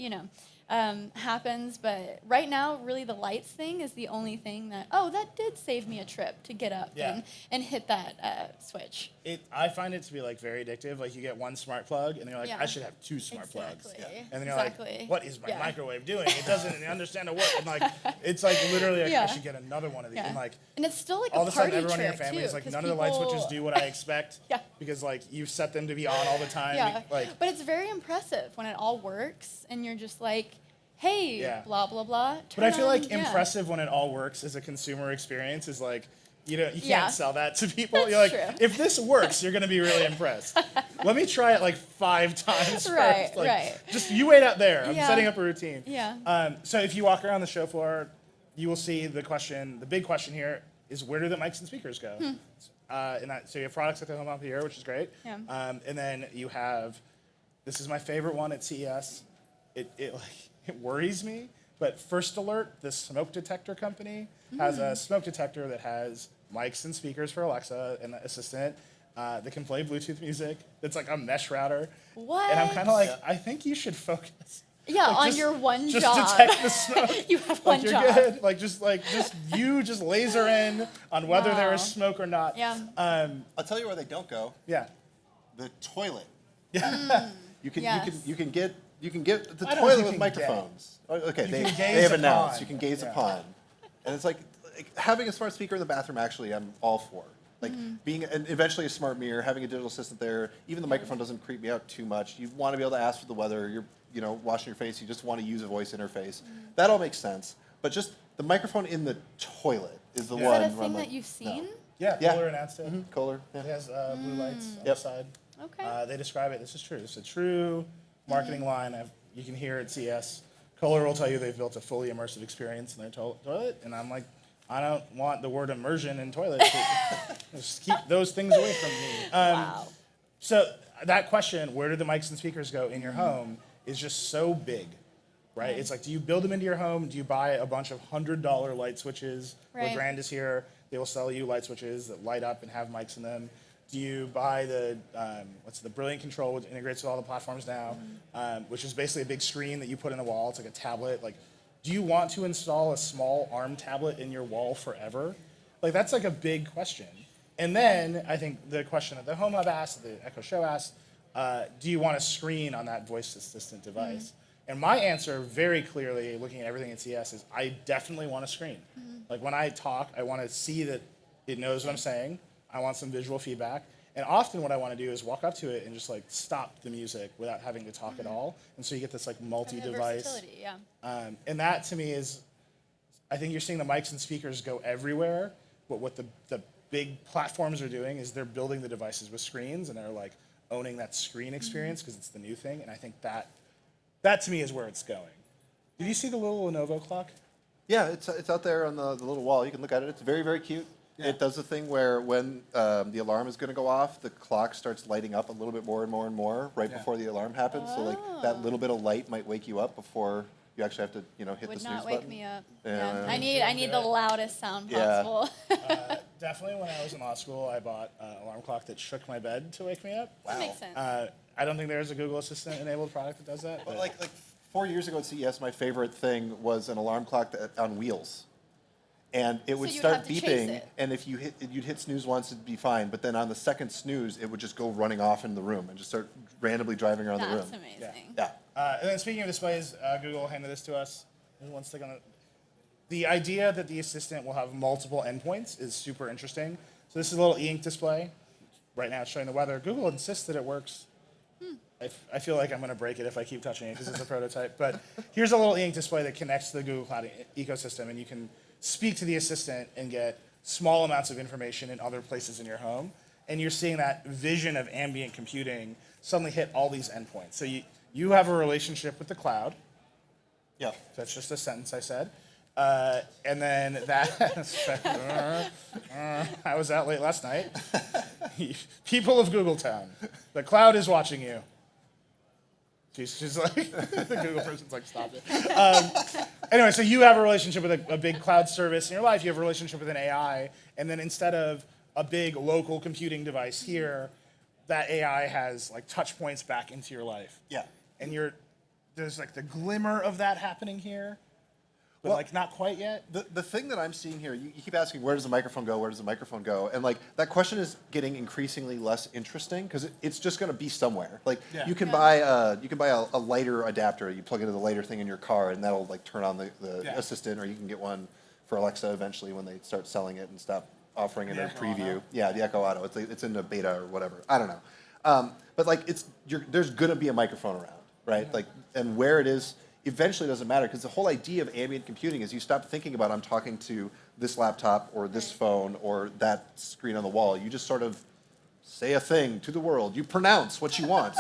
happens. But right now, really, the lights thing is the only thing that that did save me a trip to get up Yeah. and hit that switch. I find it to be like very addictive. Like you get one smart plug, and you're like, Yeah. I should have two smart plugs. Exactly. And then you're Exactly. like, what is my Yeah. microwave doing? It doesn't understand a word. And like, it's like literally like Yeah. I should get another one of these. Yeah. And like And it's still like all of a a sudden, party everyone in your trick family too, is like, 'cause none of the light switches people- do what I expect. Yeah. Because like you've set them to be on all the time. Yeah, Like but it's very impressive when it all works, and you're just like, hey, Yeah. blah blah blah. But I turn feel like on- yeah. impressive when it all works as a consumer experience is like, you can't Yeah. sell that to people. That's You're like, true. if this works, you're gonna be really impressed. Let me try it like 5 times Right, first. Like, right. Just you wait out there. I'm Yeah. setting up a routine. Yeah. So if you walk around the show floor, you will see the big question here is where do the mics and speakers go? So you have products like the home up here, which is great. Yeah. And then you have, this is my favorite one at CES. It worries me, but First Alert, this smoke detector company, has a smoke detector that has mics and speakers for Alexa and the assistant that can play Bluetooth music. It's like a mesh router. What? And I'm kind of like, I think you should focus. Yeah, Like, on just- your one just job. detect the smoke. You have Like one you're job. good. Like just laser in on whether there is Wow. smoke or not. Yeah. I'll tell you where they don't go. Yeah. The toilet. Yeah. You can Yes. you can get the I don't toilet think with you can microphones. Okay, You they can gaze have upon. announced you can gaze Yeah. upon, and it's like having a smart speaker in the bathroom. Actually, I'm all for. Like being and eventually a smart mirror, having a digital assistant there. Even the microphone doesn't creep me out too much. You want to be able to ask for the weather. You're washing your face. You just want to use a voice interface. That all makes sense. But just the microphone in the toilet is the Is one. Is that a where I'm thing like, that you've no. seen? Yeah. Yeah. Kohler announced it. Kohler. It Yeah. has blue lights on the Yep. side. Okay. They describe it. This is true. It's a true marketing line. You can hear it at CS. Kohler will tell you they've built a fully immersive experience in their toilet, and I'm like, I don't want the word immersion in toilets. Just keep those things away from me. Wow. So that question, where do the mics and speakers go in your home, is just so big, right? Right. It's like, do you build them into your home? Do you buy a bunch of $100 light switches? Right. LeGrand is here. They will sell you light switches that light up and have mics in them. Do you buy the Brilliant Control, which integrates with all the platforms now, which is basically a big screen that you put in the wall. It's like a tablet. Like, do you want to install a small ARM tablet in your wall forever? Like, that's like a big question. And then I think the question that the Home Hub asked, the Echo Show asked, do you want a screen on that voice assistant device? And my answer, very clearly, looking at everything at CES, is I definitely want a screen. Like when I talk, I want to see that it knows what I'm saying. I want some visual feedback. And often what I want to do is walk up to it and just like stop the music without having to talk at all. And so you get this like multi-device. Versatility, And that to me is, I think you're seeing the mics and speakers go everywhere. But what the big platforms are doing is they're building the devices with screens and they're like owning that screen experience because it's the new thing. And I think that to me is where it's going. Did you see the little Lenovo clock? Yeah, it's out there on the little wall. You can look at it. It's very, very cute. Yeah. It does the thing where when the alarm is going to go off, the clock starts lighting up a little bit more and more and more right before the alarm happens. So like that little bit of light might wake you up before you actually have to hit the Would snooze not button. wake me up. Yeah. I need the loudest sound Yeah. possible. Definitely when I was in law school, I bought an alarm clock that shook my bed to wake me up. That makes sense. I don't think there's a Google Assistant enabled product that does that. But But like 4 years ago at CES, my favorite thing was an alarm clock on wheels. And it would you'd start have to chase beeping, it. and if you'd hit snooze once, it'd be fine. But then on the second snooze, it would just go running off in the room and just start randomly driving around the room. That's amazing. Yeah. And then speaking of displays, Google handed this to us. There's one stick on it. The idea that the Assistant will have multiple endpoints is super interesting. So this is a little e-ink display. Right now it's showing the weather. Google insists that it works. I feel like I'm going to break it if I keep touching it because it's a prototype. But here's a little e-ink display that connects to the Google Cloud ecosystem, and you can speak to the Assistant and get small amounts of information in other places in your home. And you're seeing that vision of ambient computing suddenly hit all these endpoints. So you have a relationship with the cloud. Yeah. That's just a sentence I said. And then that, I was out late last night. People of Google Town, the cloud is watching you. She's like, the Google person's like, stop it. Anyway, so you have a relationship with a big cloud service in your life. You have a relationship with an AI. And then instead of a big local computing device here, that AI has like touch points back into your life. Yeah. And there's like the glimmer of that happening here, but like not quite yet. The thing that I'm seeing here, you keep asking, where does the microphone go? Where does the microphone go? And like that question is getting increasingly less interesting because it's just going to be somewhere. Like you can buy a lighter adapter. You plug into the lighter thing in your car, and that'll like turn on the Assistant. Or you can get one for Alexa eventually when they start selling it and stop offering it in a preview. Auto. Yeah, the Echo Auto. It's in the beta or whatever. I don't know. But like there's going to be a microphone around, right? Yeah. Like, and where it is eventually doesn't matter because the whole idea of ambient computing is you stop thinking about I'm talking to this laptop or this phone or that screen on the wall. You just sort of say a thing to the world. You pronounce what you want,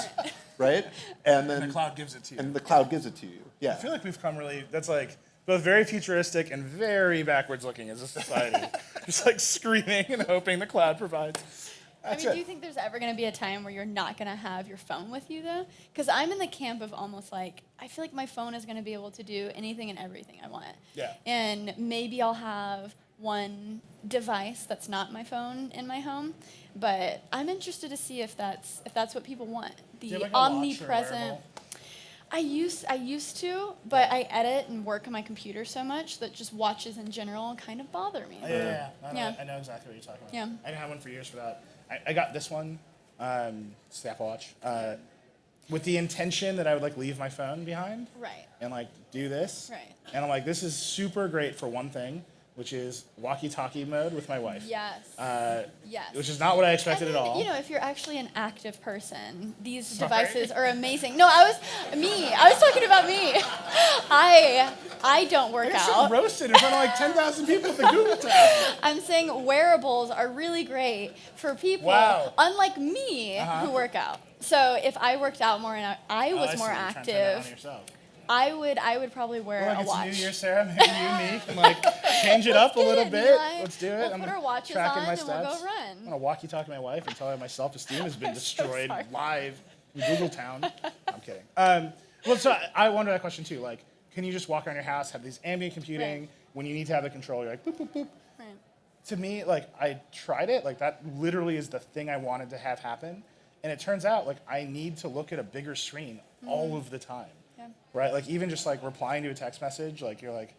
right? And then And the cloud gives it to you. And the cloud gives it to you. Yeah. I feel like we've come really, that's like both very futuristic and very backwards looking as a society. Just like screaming and hoping the cloud provides. That's do it. you think there's ever going to be a time where you're not going to have your phone with you, though? Because I'm in the camp of almost like, I feel like my phone is going to be able to do anything and everything I want. Yeah. And maybe I'll have one device that's not my phone in my home, but I'm interested to see if that's what people want. Do you The have, like, a watch or omnipresent. wearable? I used to, but I edit and work on my computer so much that just watches in general kind of bother me. Yeah. Yeah. I know exactly what you're talking about. Yeah. I didn't have one for years for that. I got this one, it's the Apple Watch, with the intention that I would like leave my phone behind Right. and like do this. Right. And I'm like, this is super great for one thing, which is walkie-talkie mode with my wife. Yes. Yes. Which is not what I expected And at then, all. You know, if you're actually an active person, these devices are amazing. No, I was talking about me. I don't work I got out. so roasted in front of like 10,000 people at the Google Town. I'm saying wearables are really great for people Wow. unlike me who work out. So if I worked out more and I was more You're trying to turn that on active, yourself. I would probably wear Well, like a it's watch. New Year, Sarah. Maybe you, me, can like change it up a little Good, bit. Nilay. Let's do it. We'll I'm put gonna our watches tracking on my and we'll steps. go run. I'm gonna walkie-talkie my wife and tell her my self-esteem has been destroyed sorry. live in Google Town. I'm kidding. Well, so I wonder that question too. Like, can you just walk around your house, have these ambient computing? Right. When you need to have the control, you're like boop boop boop. Right. To me, like I tried it. Like that literally is the thing I wanted to have happen, and it turns out like I need to look at a bigger screen all of the time. Yeah. Right? Like even just like replying to a text message, like you're like,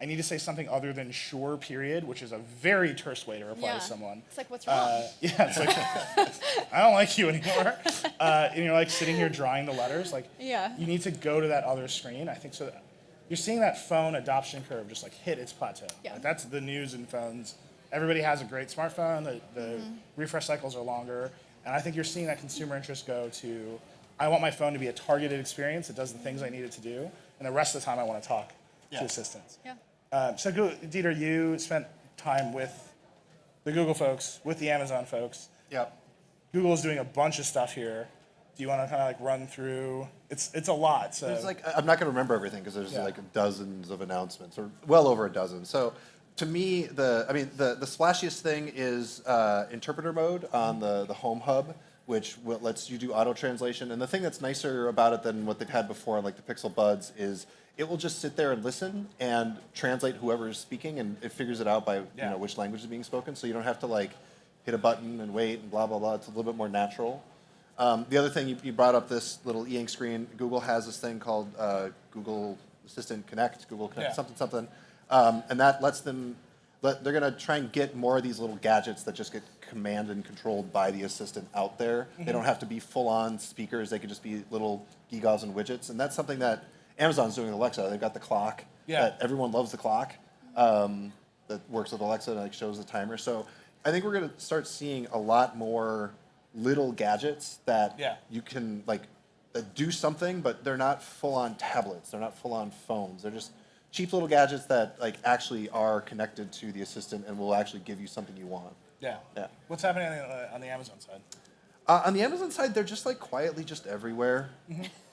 I need to say something other than sure, period, which is a very terse way to reply to someone. It's like, what's wrong? Yeah, it's like, I don't like you anymore. And you're like sitting here drawing the letters. Like, you need to go to that other screen. I think so. You're seeing that phone adoption curve just like hit its plateau. Yeah. Like, that's the news in phones. Everybody has a great smartphone. The refresh cycles are longer. And I think you're seeing that consumer interest go to, I want my phone to be a targeted experience that does the things I need it to do. And the rest of the time I want to talk to assistants. Yeah. So Dieter, you spent time with the Google folks, with the Amazon folks. Yep. Google is doing a bunch of stuff here. Do you want to kind of like run through? It's a lot. So There's like, I'm not going to remember everything because there's Yeah. like dozens of announcements, or well over a dozen. So to me, the splashiest thing is interpreter mode on the Home Hub, which lets you do auto translation. And the thing that's nicer about it than what they've had before, like the Pixel Buds, is it will just sit there and listen and translate whoever is speaking, and it figures it out by you know which language is being spoken. So you don't have to like hit a button and wait and blah blah blah. It's a little bit more natural. The other thing you brought up, this little e-ink screen. Google has this thing called Google Assistant Connect, Google Connect something, and that lets them. They're going to try and get more of these little gadgets that just get commanded and controlled by the assistant out there. They don't have to be full-on speakers. They can just be little gewgaws and widgets, and that's something that Amazon's doing with Alexa. They've got the clock. That everyone loves the clock. That works with Alexa and like shows the timer. So I think we're going to start seeing a lot more little gadgets that you can like that do something, but they're not full-on tablets. They're not full-on phones. They're just cheap little gadgets that like actually are connected to the assistant and will actually give you something you want. Yeah. What's happening on the Amazon side? On the Amazon side, they're just like quietly just everywhere.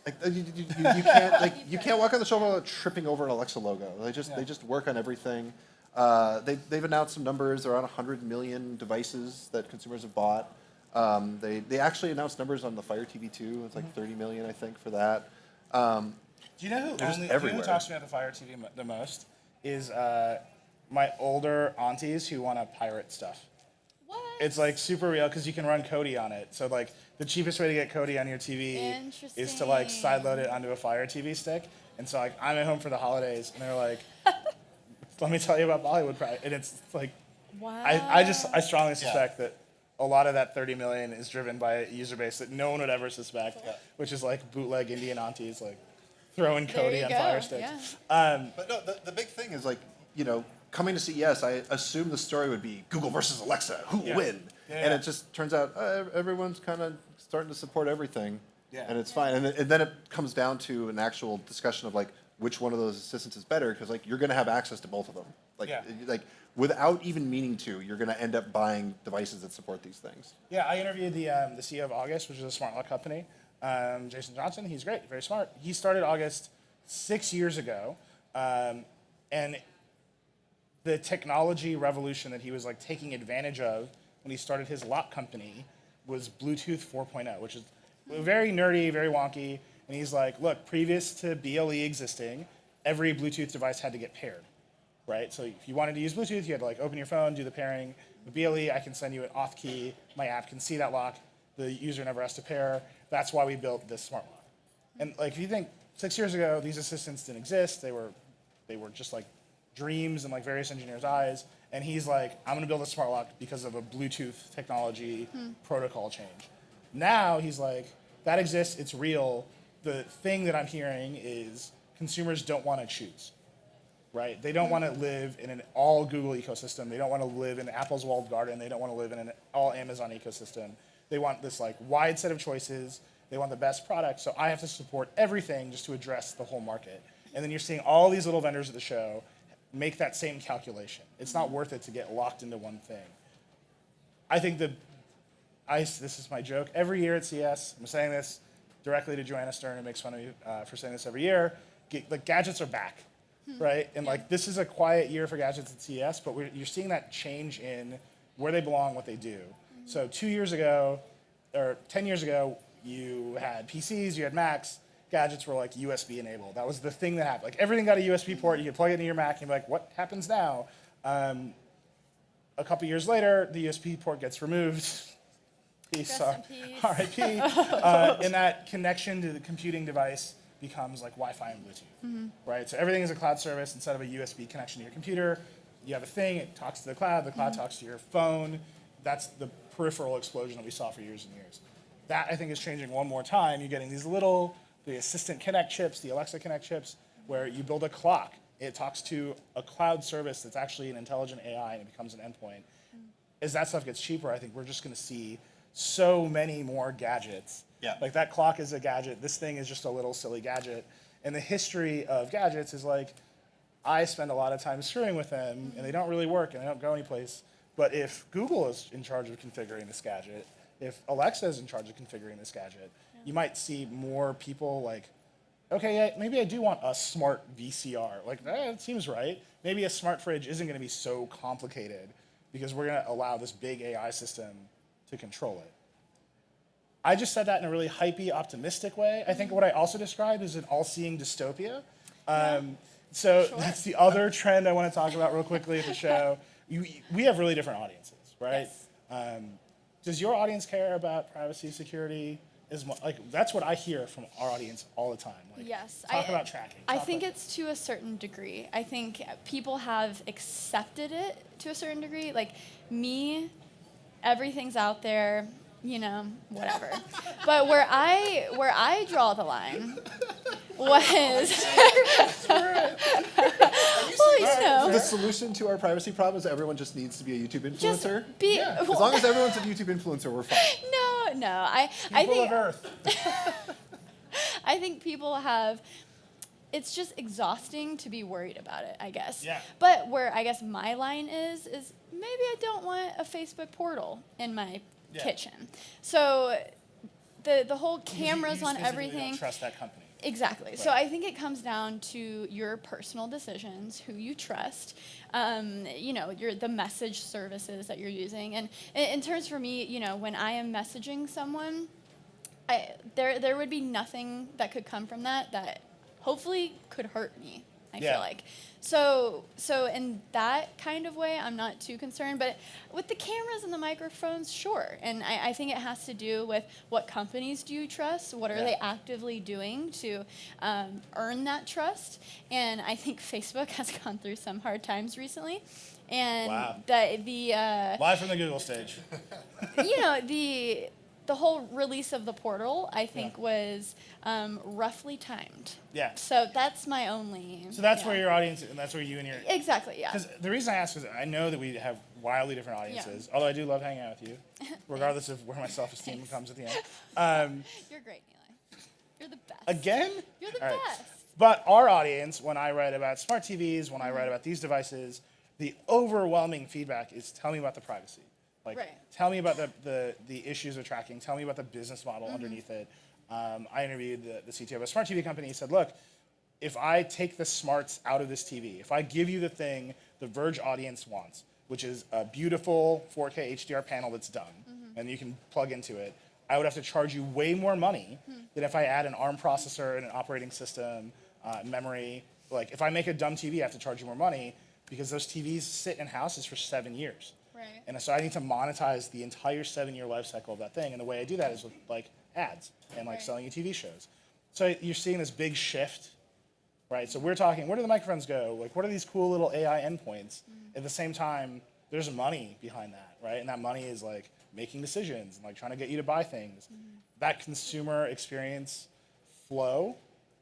Like you can't you can't walk on the shelf without tripping over an Alexa logo. They just work on everything. They've announced some numbers. They're on 100 million devices that consumers have bought. They actually announced numbers on the Fire TV 2. It's like 30 million, I think, for that. Do you know who They're just who everywhere. talks to me about the Fire TV the most? Is my older aunties who want to pirate stuff. What? It's like super real because you can run Kodi on it. So like the cheapest way to get Kodi on your TV is to like sideload it onto a Fire TV stick. And so like I'm at home for the holidays and they're like, let me tell you about Bollywood Pride. And it's like, Wow. I strongly suspect that a lot of that 30 million is driven by a user base that no one would ever suspect, which is like bootleg Indian aunties like throwing There Kodi you on go, Fire sticks. But no, the big thing is like, you know, coming to CES, I assumed the story would be Google versus Alexa, who will win? And it just turns out everyone's kind of starting to support everything, and it's fine. And then it comes down to an actual discussion of like which one of those assistants is better, because like you're going to have access to both of them. Like without even meaning to, you're going to end up buying devices that support these things. Yeah, I interviewed the CEO of August, which is a smart lock company, Jason Johnson. He's great, very smart. He started August 6 years ago, and the technology revolution that he was like taking advantage of when he started his lock company was Bluetooth 4.0, which is very nerdy, very wonky. And he's like, look, previous to BLE existing, every Bluetooth device had to get paired, right? So if you wanted to use Bluetooth, you had to like open your phone, do the pairing. With BLE, I can send you an off key. My app can see that lock. The user never has to pair. That's why we built this smart lock. And like, if you think 6 years ago, these assistants didn't exist. They were just like dreams in like various engineers' eyes. And he's like, I'm gonna build a smart lock because of a Bluetooth technology protocol change. Now he's like, that exists, it's real. The thing that I'm hearing is consumers don't want to choose, right? They don't want to live in an all Google ecosystem. They don't want to live in Apple's walled garden. They don't want to live in an all Amazon ecosystem. They want this like wide set of choices. They want the best product. So I have to support everything just to address the whole market. And then you're seeing all these little vendors at the show make that same calculation. It's not worth it to get locked into one thing. I think this is my joke. Every year at CES, I'm saying this directly to Joanna Stern, who makes fun of me for saying this every year. Like gadgets are back, right? And like this is a quiet year for gadgets at CES, but you're seeing that change in where they belong, what they do. So 2 years ago, or 10 years ago, you had PCs, you had Macs. Gadgets were like USB enabled. That was the thing that happened. Like everything got a USB port. You could plug it into your Mac, and you'd be like, "What happens now?" A couple years later, the USB port gets removed. Peace, Rest in peace. R.I.P. And that connection to the computing device becomes like Wi-Fi and Bluetooth, right? So everything is a cloud service instead of a USB connection to your computer. You have a thing, it talks to the cloud talks to your phone. That's the peripheral explosion that we saw for years and years. That, I think, is changing one more time. You're getting these the Assistant Connect chips, the Alexa Connect chips, where you build a clock. It talks to a cloud service that's actually an intelligent AI, and it becomes an endpoint. As that stuff gets cheaper, I think we're just going to see so many more gadgets. Yeah. Like that clock is a gadget. This thing is just a little silly gadget. And the history of gadgets is like, I spend a lot of time screwing with them, and they don't really work, and they don't go anyplace. But if Google is in charge of configuring this gadget, if Alexa is in charge of configuring this gadget, you might see more people like, okay, yeah, maybe I do want a smart VCR. Like, that seems right. Maybe a smart fridge isn't going to be so complicated because we're going to allow this big AI system to control it. I just said that in a really hypey, optimistic way. I think what I also described is an all-seeing dystopia. So that's the other trend I want to talk about real quickly at the show. We have really different audiences, right? Yes. Does your audience care about privacy, security? That's what I hear from our audience all the time. Like, Yes. talk about tracking. I think it's to a certain degree. I think people have accepted it to a certain degree. Like me, everything's out there, whatever. But where I draw the line was The solution to our privacy problem is that everyone just needs to be a YouTube influencer. Yeah. As long as everyone's a YouTube influencer, we're fine. No. I People think of Earth. I think people have. It's just exhausting to be worried about it, I guess. Yeah. But where I guess my line is maybe I don't want a Facebook portal in my kitchen. So the whole cameras You on physically everything. Don't trust that company. Exactly. Right. So I think it comes down to your personal decisions, who you trust, the message services that you're using. And in terms for me, when I am messaging someone, there would be nothing that could come from that hopefully could hurt me, I feel like. So in that kind of way, I'm not too concerned. But with the cameras and the microphones, sure. And I think it has to do with what companies do you trust? What are they actively doing to earn that trust? And I think Facebook has gone through some hard times recently. And Live from the Google stage. the whole release of the portal, I think, was roughly timed. Yeah. So that's my only. So that's where your audience, and that's where you and your. Exactly, yeah. Because the reason I ask is I know that we have wildly different audiences, although I do love hanging out with you, regardless of where my self-esteem comes at the end. You're great, Nilay. You're the best. Again? You're the All right. best. But our audience, when I write about smart TVs, when I write about these devices, the overwhelming feedback is tell me about the privacy. Like, tell me about the issues of tracking. Tell me about the business model underneath it. I interviewed the CTO of a smart TV company. He said, look, if I take the smarts out of this TV, if I give you the thing the Verge audience wants, which is a beautiful 4K HDR panel that's done, and you can plug into it, I would have to charge you way more money than if I add an ARM processor and an operating system, memory. Like, if I make a dumb TV, I have to charge you more money because those TVs sit in houses for 7 years. Right. And so I need to monetize the entire 7-year life cycle of that thing. And the way I do that is with like ads and like selling you TV shows. So you're seeing this big shift, right? So we're talking, where do the microphones go? Like, what are these cool little AI endpoints? At the same time, there's money behind that, right? And that money is like making decisions and like trying to get you to buy things. That consumer experience flow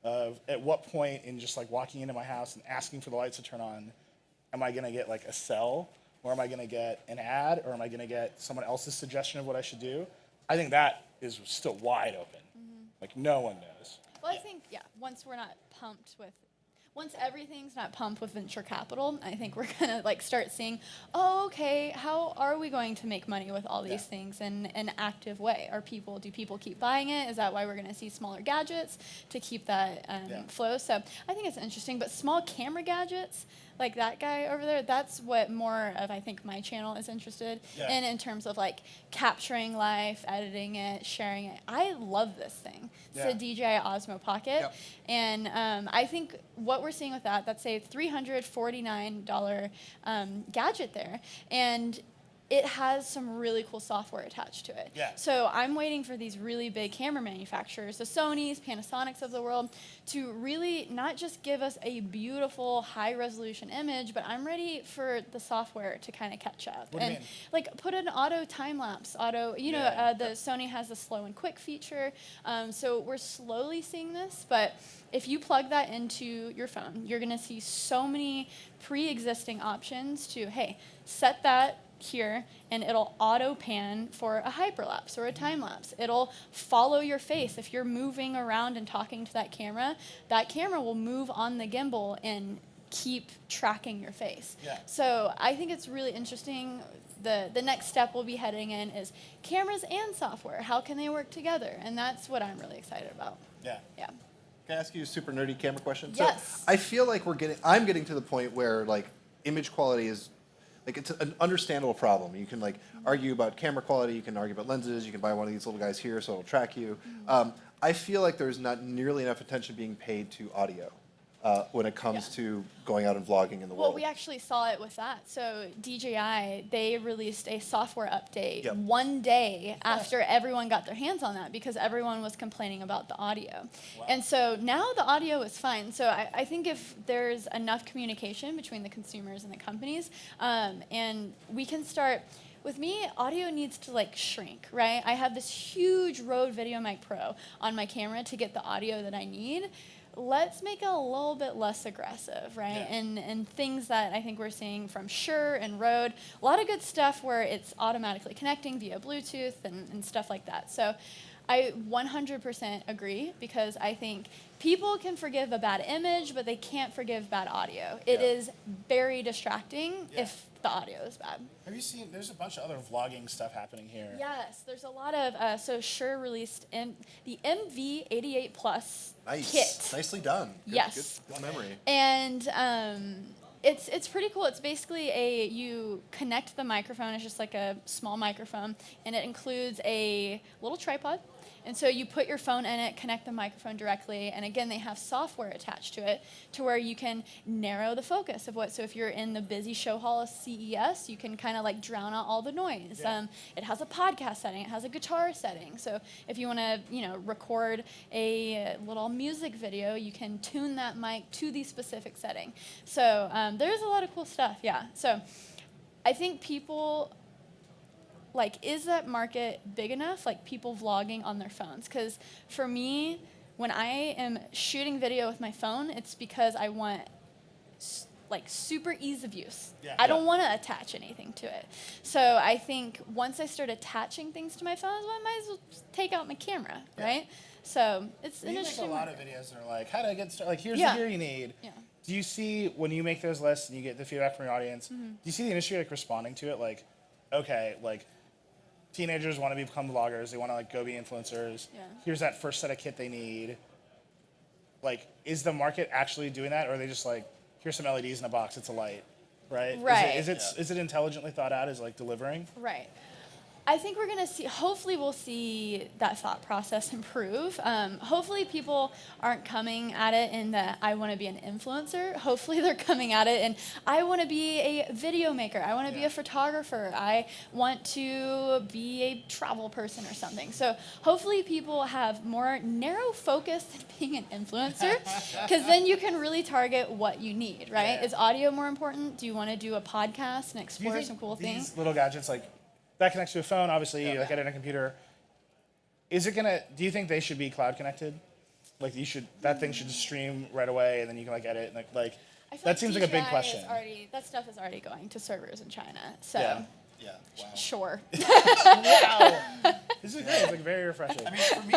of at what point in just like walking into my house and asking for the lights to turn on, am I gonna get like a sell? Or am I going to get an ad? Or am I going to get someone else's suggestion of what I should do? I think that is still wide open. Like, no one knows. Well, I think, once everything's not pumped with venture capital, I think we're going to like start seeing, okay, how are we going to make money with all these things in an active way? Do people keep buying it? Is that why we're going to see smaller gadgets to keep that flow? So I think it's interesting. But small camera gadgets, like that guy over there, that's what more of, I think, my channel is interested in terms of like capturing life, editing it, sharing it. I love this thing. It's a DJI Osmo Pocket. And I think what we're seeing with that's a $349 gadget there. And it has some really cool software attached to it. Yeah. So I'm waiting for these really big camera manufacturers, the Sonys, Panasonics of the world, to really not just give us a beautiful high-resolution image, but I'm ready for the software to kind of catch up. What do you And mean? like put an auto time-lapse, Yeah. the Sony has the slow and quick feature. So we're slowly seeing this, but if you plug that into your phone, you're going to see so many pre-existing options to, hey, set that here and it'll auto pan for a hyperlapse or a time lapse. It'll follow your face. If you're moving around and talking to that camera will move on the gimbal and keep tracking your face. Yeah. So I think it's really interesting. The next step we'll be heading in is cameras and software. How can they work together? And that's what I'm really excited about. Yeah. Yeah. Can I ask you a super nerdy camera question? Yes. So I feel like I'm getting to the point where like image quality is, like it's an understandable problem. You can like argue about camera quality, you can argue about lenses, you can buy one of these little guys here so it'll track you. I feel like there's not nearly enough attention being paid to audio when it comes to going out and vlogging in the Well, world. we actually saw it with that. So DJI, they released a software update Yep. one day after everyone got their hands on that because everyone was complaining about the audio. Wow. And so now the audio is fine. So I think if there's enough communication between the consumers and the companies, and we can start. With me, audio needs to like shrink, right? I have this huge Rode VideoMic Pro on my camera to get the audio that I need. Let's make it a little bit less aggressive, right? Yeah. And things that I think we're seeing from Shure and Rode, a lot of good stuff where it's automatically connecting via Bluetooth and stuff like that. So I 100% agree because I think people can forgive a bad image, but they can't forgive bad audio. It Yeah. is very distracting Yeah. if the audio is bad. Have you seen? There's a bunch of other vlogging stuff happening here. Yes, there's a lot of, so Shure released the MV88 Plus Nice. kit. Nicely done. Good, Yes. Good memory. And it's pretty cool. It's basically you connect the microphone. It's just like a small microphone, and it includes a little tripod. And so you put your phone in it, connect the microphone directly, and again, they have software attached to it to where you can narrow the focus of what. So if you're in the busy show hall of CES, you can kind of like drown out all the noise. Yeah. It has a podcast setting. It has a guitar setting. So if you want to, record a little music video, you can tune that mic to the specific setting. So there's a lot of cool stuff. Yeah. So I think people. Like, is that market big enough? Like, people vlogging on their phones? Because for me, when I am shooting video with my phone, it's because I want, like, super ease of use. Yeah. I don't want to attach anything to it. So I think once I start attaching things to my phone, well, I might as well just take out my camera, Yeah. right? So it's You an make a interesting lot of market. videos that are like, how to get started. Like, here's Yeah. the gear you need. Yeah. Do you see when you make those lists and you get the feedback from your audience? Mm-hmm. Do you see the industry like responding to it? Like, okay, like teenagers want to become vloggers. They want to like go be influencers. Yeah. Here's that first set of kit they need. Like, is the market actually doing that, or are they just like, here's some LEDs in a box, it's a light, right? Right. Is it intelligently thought out as like delivering? Right. I think we're going to see, hopefully we'll see that thought process improve. Hopefully people aren't coming at it in the, I want to be an influencer. Hopefully they're coming at it in, I want to be a video maker. I want to be Yeah. a photographer. I want to be a travel person or something. So hopefully people have more narrow focus than being an influencer, because then you can really target what you need, right? Yeah. Is audio more important? Do you want to do a podcast and Do you explore think some cool these things? little gadgets like that connects to a phone, obviously, like on a computer. Is it gonna? Do you think they should be cloud connected? Like that thing should just stream right away, and then you can like edit and like. I feel That seems like a big DJI question. That stuff is already going to servers in China. So Yeah. Yeah. Wow. sure. Wow. This is great. It's like very refreshing. I mean, for me,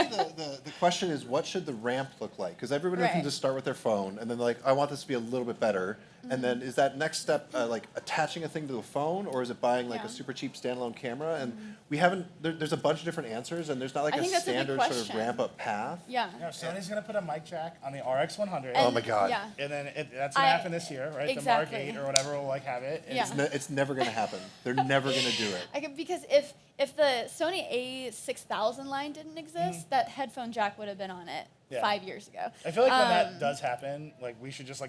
the question is, what should the ramp look like? Because everybody can Right. just start with their phone, and then they're like, I want this to be a little bit better. And then is that next step like attaching a thing to a phone, or is it buying like Yeah. a super cheap standalone camera? And we haven't. There's a bunch of different answers, and there's not like I a think that's a big standard sort of question. ramp up path. Yeah. You know, Sony's gonna put a mic jack on the RX 100. Oh And- my God. Yeah. And then that's gonna I- happen this year, right? exactly. The Mark 8 or whatever will like have it. And Yeah. It's never going to happen. They're never going to do it. Because if the Sony A6000 line didn't exist, that headphone jack would have been on it 5 years ago. I feel like when that does happen, like we should just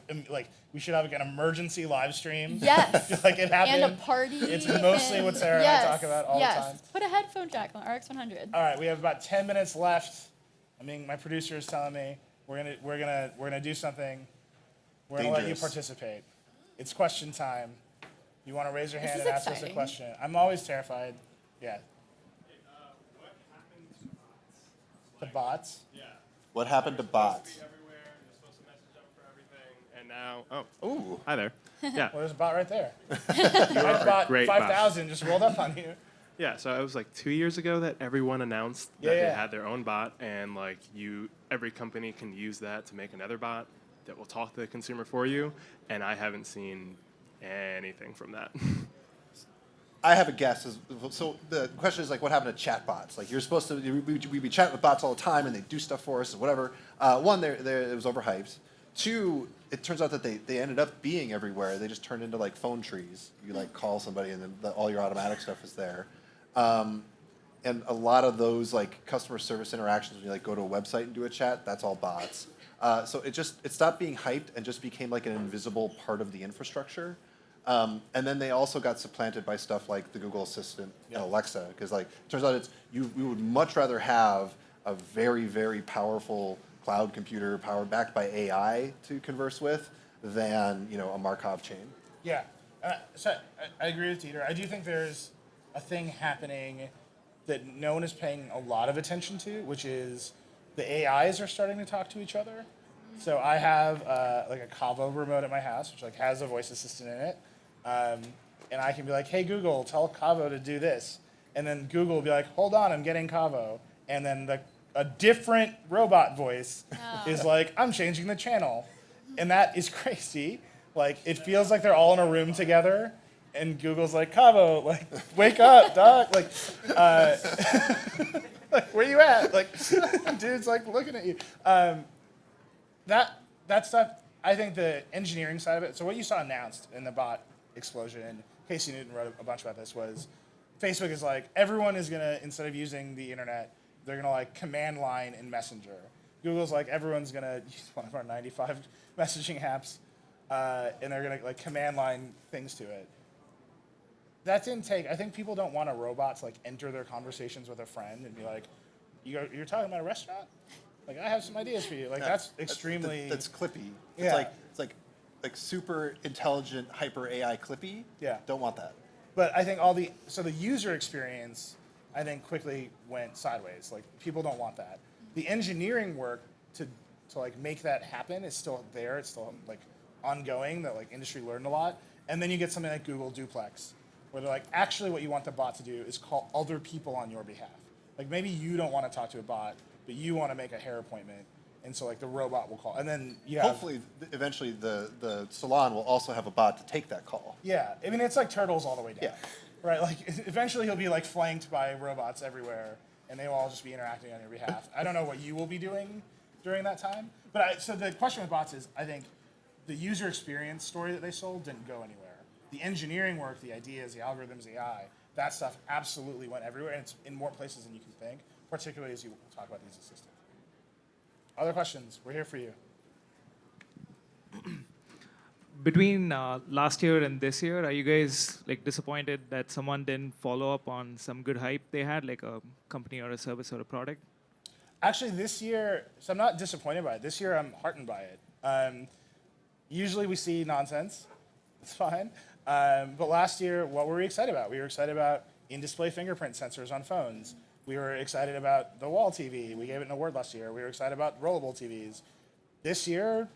we should have like an emergency live stream. Yes. I feel like it happened. And a party. It's mostly what Sarah and I talk about all the time. Put a headphone jack on RX100. All right, we have about 10 minutes left. I mean, my producer is telling me we're gonna do something. We're gonna let you Dangerous. participate. It's question time. You want to raise your hand This and is ask us a exciting. question? I'm always terrified. Yeah. What happened to bots? The bots. Yeah. What happened to bots? Supposed to be everywhere, and they're supposed to message up for everything, and now, Ooh. hi there. Yeah, Well, there's a bot right there. you My are a bot great bot. 5,000 just rolled up on you. Yeah, so it was like 2 years ago that everyone announced that Yeah. they had their own bot, and like every company can use that to make another bot that will talk to the consumer for you, and I haven't seen anything from that. I have a guess. So the question is like, what happened to chatbots? Like you're supposed to, we be chatting with bots all the time, and they do stuff for us and whatever. One, it was overhyped. Two, it turns out that they ended up being everywhere. They just turned into like phone trees. You like call somebody, and then all your automatic stuff is there. And a lot of those like customer service interactions when you like go to a website and do a chat, that's all bots. So it stopped being hyped and just became like an invisible part of the infrastructure. And then they also got supplanted by stuff like the Google Assistant and Alexa, because like it turns out we would much rather have a very, very powerful cloud computer backed by AI to converse with than a Markov chain. Yeah. So I agree with Dieter. I do think there's a thing happening that no one is paying a lot of attention to, which is the AIs are starting to talk to each other. So I have like a Cavo remote at my house, which like has a voice assistant in it. And I can be like, hey, Google, tell Cavo to do this. And then Google will be like, hold on, I'm getting Cavo. And then a different robot voice is like, I'm changing the channel. And that is crazy. Like, it feels like they're all in a room together. And Google's like, Cavo, like, wake up, dog. Like, like, where you at? Like, dude's like looking at you. That stuff, I think the engineering side of it, so what you saw announced in the bot explosion, Casey Newton wrote a bunch about this, was Facebook is like, everyone is gonna, instead of using the internet, they're gonna like command line in Messenger. Google's like, everyone's gonna use one of our 95 messaging apps, and they're gonna like command line things to it. That didn't take, I think people don't want a robot to like enter their conversations with a friend and be like, you're talking about a restaurant? Like, I have some ideas for you. Like, that's extremely... That's clippy. Yeah. It's like super intelligent, hyper AI clippy. Yeah. Don't want that. But I think so the user experience, I think, quickly went sideways. Like, people don't want that. The engineering work to like make that happen is still there. It's still like ongoing. That like industry learned a lot. And then you get something like Google Duplex, where they're like, actually, what you want the bot to do is call other people on your behalf. Like, maybe you don't want to talk to a bot, but you want to make a hair appointment, and so like the robot will call, and then you have, Hopefully, eventually, the salon will also have a bot to take that call. yeah. I mean, it's like Turtles all the way down, Yeah. right? Like eventually he'll be like flanked by robots everywhere, and they will all just be interacting on your behalf. I don't know what you will be doing during that time, but so the question with bots is, I think the user experience story that they sold didn't go anywhere. The engineering work, the ideas, the algorithms, the AI, that stuff absolutely went everywhere, and it's in more places than you can think, particularly as you talk about these assistants. Other questions? We're here for you. Between last year and this year, are you guys like disappointed that someone didn't follow up on some good hype they had, like a company or a service or a product? Actually, this year, so I'm not disappointed by it. This year, I'm heartened by it. Usually we see nonsense. It's fine. But last year, what were we excited about? We were excited about in-display fingerprint sensors on phones. We were excited about the wall TV. We gave it an award last year. We were excited about rollable TVs. This year,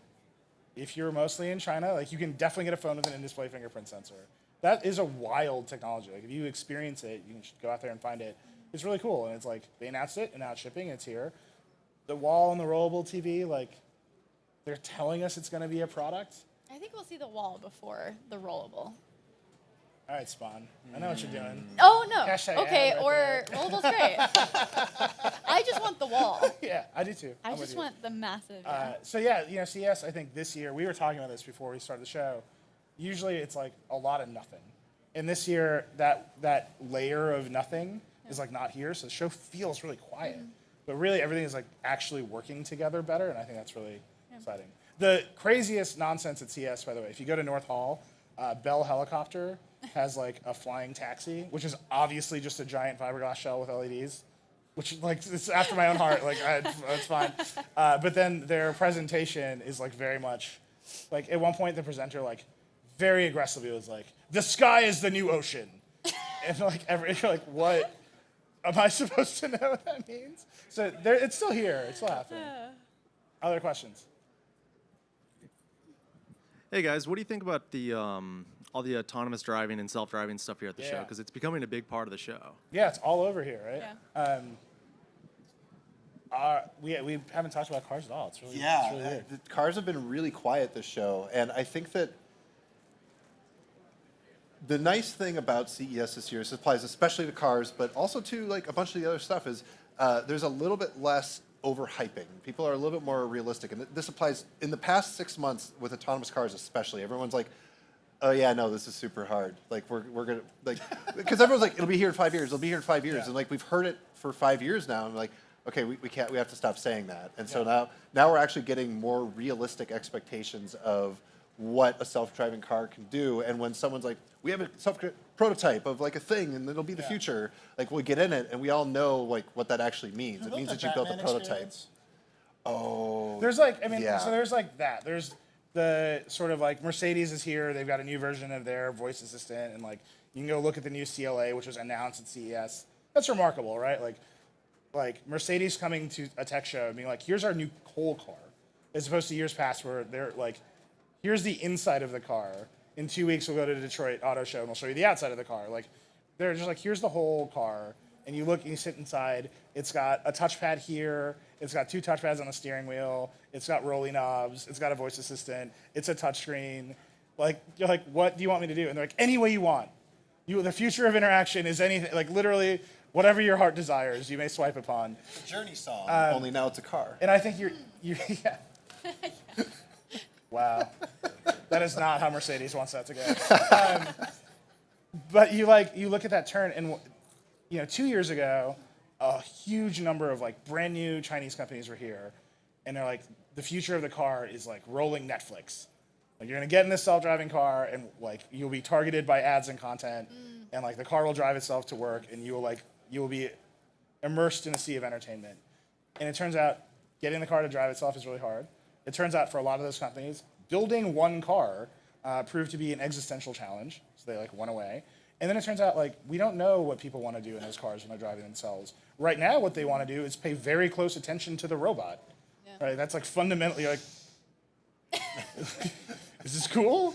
if you're mostly in China, like you can definitely get a phone with an in-display fingerprint sensor. That is a wild technology. Like if you experience it, you should go out there and find it. It's really cool. And it's like they announced it and now it's shipping. It's here. The wall and the rollable TV, like they're telling us it's going to be a product. I think we'll see the wall before the rollable. All right, Spawn. I know what you're doing. Oh, no. Hashtag Okay, ad right or there. rollable's great. I just want the wall. Yeah, I do too. I I'm with just you. want the massive. So yeah, CES, I think this year, we were talking about this before we started the show. Usually it's like a lot of nothing. And this year, that layer of nothing is like not here, so the show feels really quiet. But really, everything is like actually working together better, and I think that's really exciting. The craziest nonsense at CES, by the way, if you go to North Hall, Bell Helicopter has like a flying taxi, which is obviously just a giant fiberglass shell with LEDs, which like it's after my own heart. Like that's fine. But then their presentation is like very much like at one point the presenter like very aggressively was like, "The sky is the new ocean," and like you're like, what? Am I supposed to know what that means? So it's still here. It's still happening. Other questions? Hey guys, what do you think about the all the autonomous driving and self-driving stuff here at the show? Yeah. Because it's becoming a big part of the show. Yeah, it's all over here, right? Yeah. We haven't talked about cars at all. It's really Yeah, weird. the cars have been really quiet this show, and I think that the nice thing about CES this year, this applies especially to cars, but also to like a bunch of the other stuff, is there's a little bit less overhyping. People are a little bit more realistic, and this applies in the past 6 months with autonomous cars especially. Everyone's like, "Oh yeah, no, this is super hard. Like we're gonna like," because everyone's like, "It'll be here in 5 years. It'll be here in 5 years," and like we've heard it for 5 years now, and like, okay, we can't. We have to stop saying that. And so now we're actually getting more realistic expectations of what a self-driving car can do. And when someone's like, "We have a prototype of like a thing, and it'll be the future," like we'll get in it, and we all know like what that actually means. It means that you built the prototype. Oh. There's like, I mean, Yeah. so there's like that. There's the sort of like Mercedes is here. They've got a new version of their voice assistant, and like you can go look at the new CLA, which was announced at CES. That's remarkable, right? Like Mercedes coming to a tech show and being like, "Here's our new whole car," as opposed to years past where they're like, "Here's the inside of the car. In 2 weeks, we'll go to the Detroit Auto Show and we'll show you the outside of the car." Like, they're just like, "Here's the whole car," and you look and you sit inside. It's got a touchpad here. It's got 2 touchpads on the steering wheel. It's got rolling knobs. It's got a voice assistant. It's a touchscreen. Like, you're like, "What do you want me to do?" And they're like, "Any way you want. The future of interaction is anything, like literally whatever your heart desires, you may swipe upon." The Journey song, only now it's a car. And I think you're yeah. Wow. That is not how Mercedes wants that to go. But you look at that turn, and 2 years ago, a huge number of like brand new Chinese companies were here, and they're like, the future of the car is like rolling Netflix. Like you're gonna get in this self-driving car, and like you'll be targeted by ads and content, and like the car will drive itself to work, and you will be immersed in a sea of entertainment. And it turns out getting the car to drive itself is really hard. It turns out for a lot of those companies, building one car proved to be an existential challenge, so they like went away. And then it turns out like we don't know what people want to do in those cars when they're driving themselves. Right now, what they want to do is pay very close attention to the robot. Yeah. Right? That's like fundamentally like, is this cool?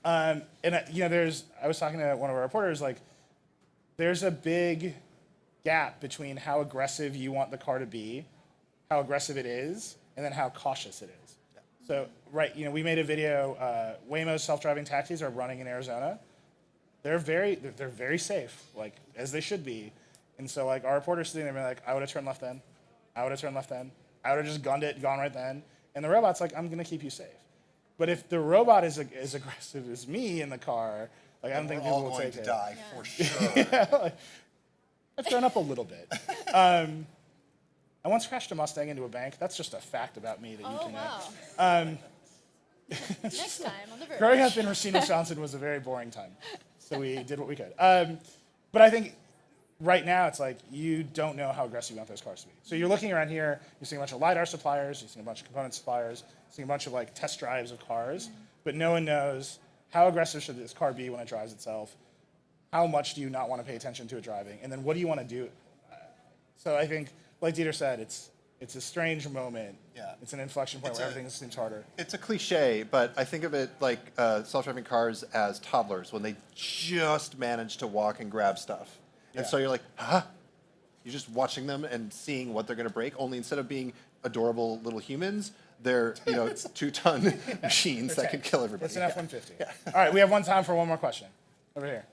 And I was talking to one of our reporters, like, there's a big gap between how aggressive you want the car to be, how aggressive it is, and then how cautious it is. So, right, we made a video. Waymo's self-driving taxis are running in Arizona. They're very safe, like as they should be. And so, like our reporter's sitting there, being like, "I would have turned left then. I would have turned left then. I would have just gunned it, gone right then." And the robot's like, "I'm gonna keep you safe." But if the robot is as aggressive as me in the car, like I don't think people will take it. We're all going to die for sure. Yeah, like, I've grown up a little bit. I once crashed a Mustang into a bank. That's just a fact about me that you can know. Wow. Next time on the Verge. Growing up in Racine, Wisconsin was a very boring time. So we did what we could. But I think right now it's like you don't know how aggressive you want those cars to be. So you're looking around here, you're seeing a bunch of LiDAR suppliers, you're seeing a bunch of component suppliers, you're seeing a bunch of like test drives of cars, but no one knows how aggressive should this car be when it drives itself. How much do you not want to pay attention to it driving? And then what do you want to do? So I think, like Dieter said, it's a strange moment. Yeah. It's an inflection point where everything seems harder. It's a cliche, but I think of it like self-driving cars as toddlers when they just manage to walk and grab stuff. And so you're like, huh? You're just watching them and seeing what they're going to break, only instead of being adorable little humans, they're, it's 2-ton machines that can kill everybody. It's an F-150. Yeah. All right, we have time for one more question. Over here.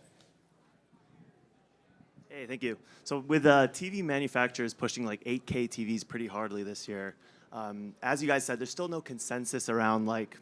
Hey, thank you. So with TV manufacturers pushing like 8K TVs pretty hardly this year, as you guys said, there's still no consensus around like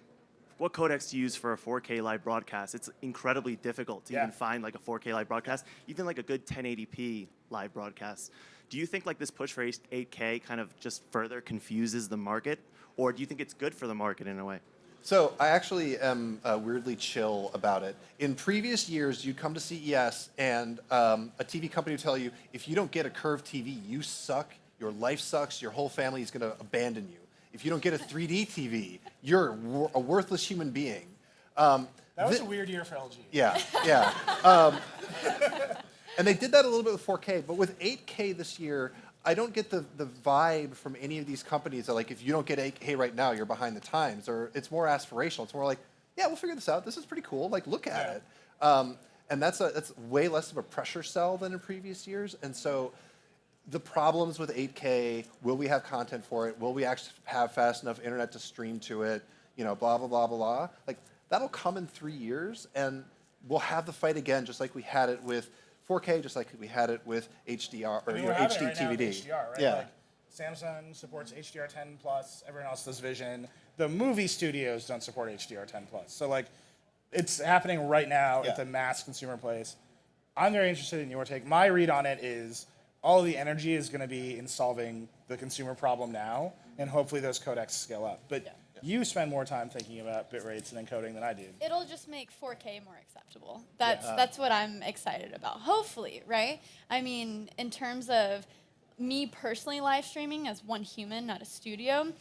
what codecs to use for a 4K live broadcast. It's incredibly difficult to Yeah. even find like a 4K live broadcast, even like a good 1080p live broadcast. Do you think like this push for 8K kind of just further confuses the market, or do you think it's good for the market in a way? So I actually am weirdly chill about it. In previous years, you'd come to CES and a TV company would tell you, if you don't get a curved TV, you suck, your life sucks, your whole family is going to abandon you. If you don't get a 3D TV, you're a worthless human being. That was a weird year for LG. Yeah, yeah. And they did that a little bit with 4K, but with 8K this year, I don't get the vibe from any of these companies that like, if you don't get 8K right now, you're behind the times, or it's more aspirational. It's more like, yeah, we'll figure this out. This is pretty cool. Like, look at it. And that's way less of a pressure sell than in previous years. And so the problems with 8K, will we have content for it? Will we actually have fast enough internet to stream to it? You know, blah, blah, blah, blah, blah. Like, that'll come in 3 years, and we'll have the fight again, just like we had it with 4K, just like we had it with HDR or I mean, you know, we're having HD it right now with TVD. HDR, right? Yeah. Like, Samsung supports HDR10 plus. Everyone else does Vision. The movie studios don't support HDR10 plus. So like, it's happening right now at the mass consumer place. I'm very interested in your take. My read on it is all of the energy is going to be in solving the consumer problem now, and hopefully those codecs scale up. But you spend more time thinking about bit rates and encoding than I do. It'll just make 4K more acceptable. That's what I'm excited about. Hopefully, right? I mean, in terms of me personally live streaming as one human, not a studio,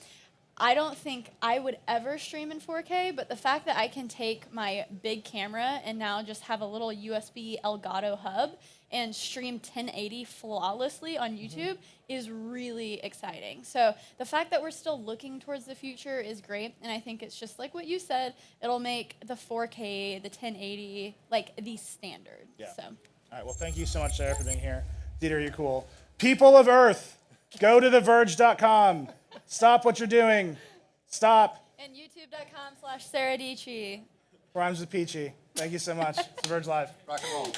I don't think I would ever stream in 4K, but the fact that I can take my big camera and now just have a little USB Elgato hub and stream 1080 flawlessly on YouTube is really exciting. So the fact that we're still looking towards the future is great, and I think it's just like what you said, it'll make the 4K, the 1080, like the standard. Yeah. So. All right, well, thank you so much, Sarah, for being here. Dieter, you're cool. People of Earth, go to theverge.com. Stop what you're doing. Stop. And youtube.com/Sara Dietschy. Rhymes with Peachy. Thank you so much. It's The Verge Live. Rock and roll.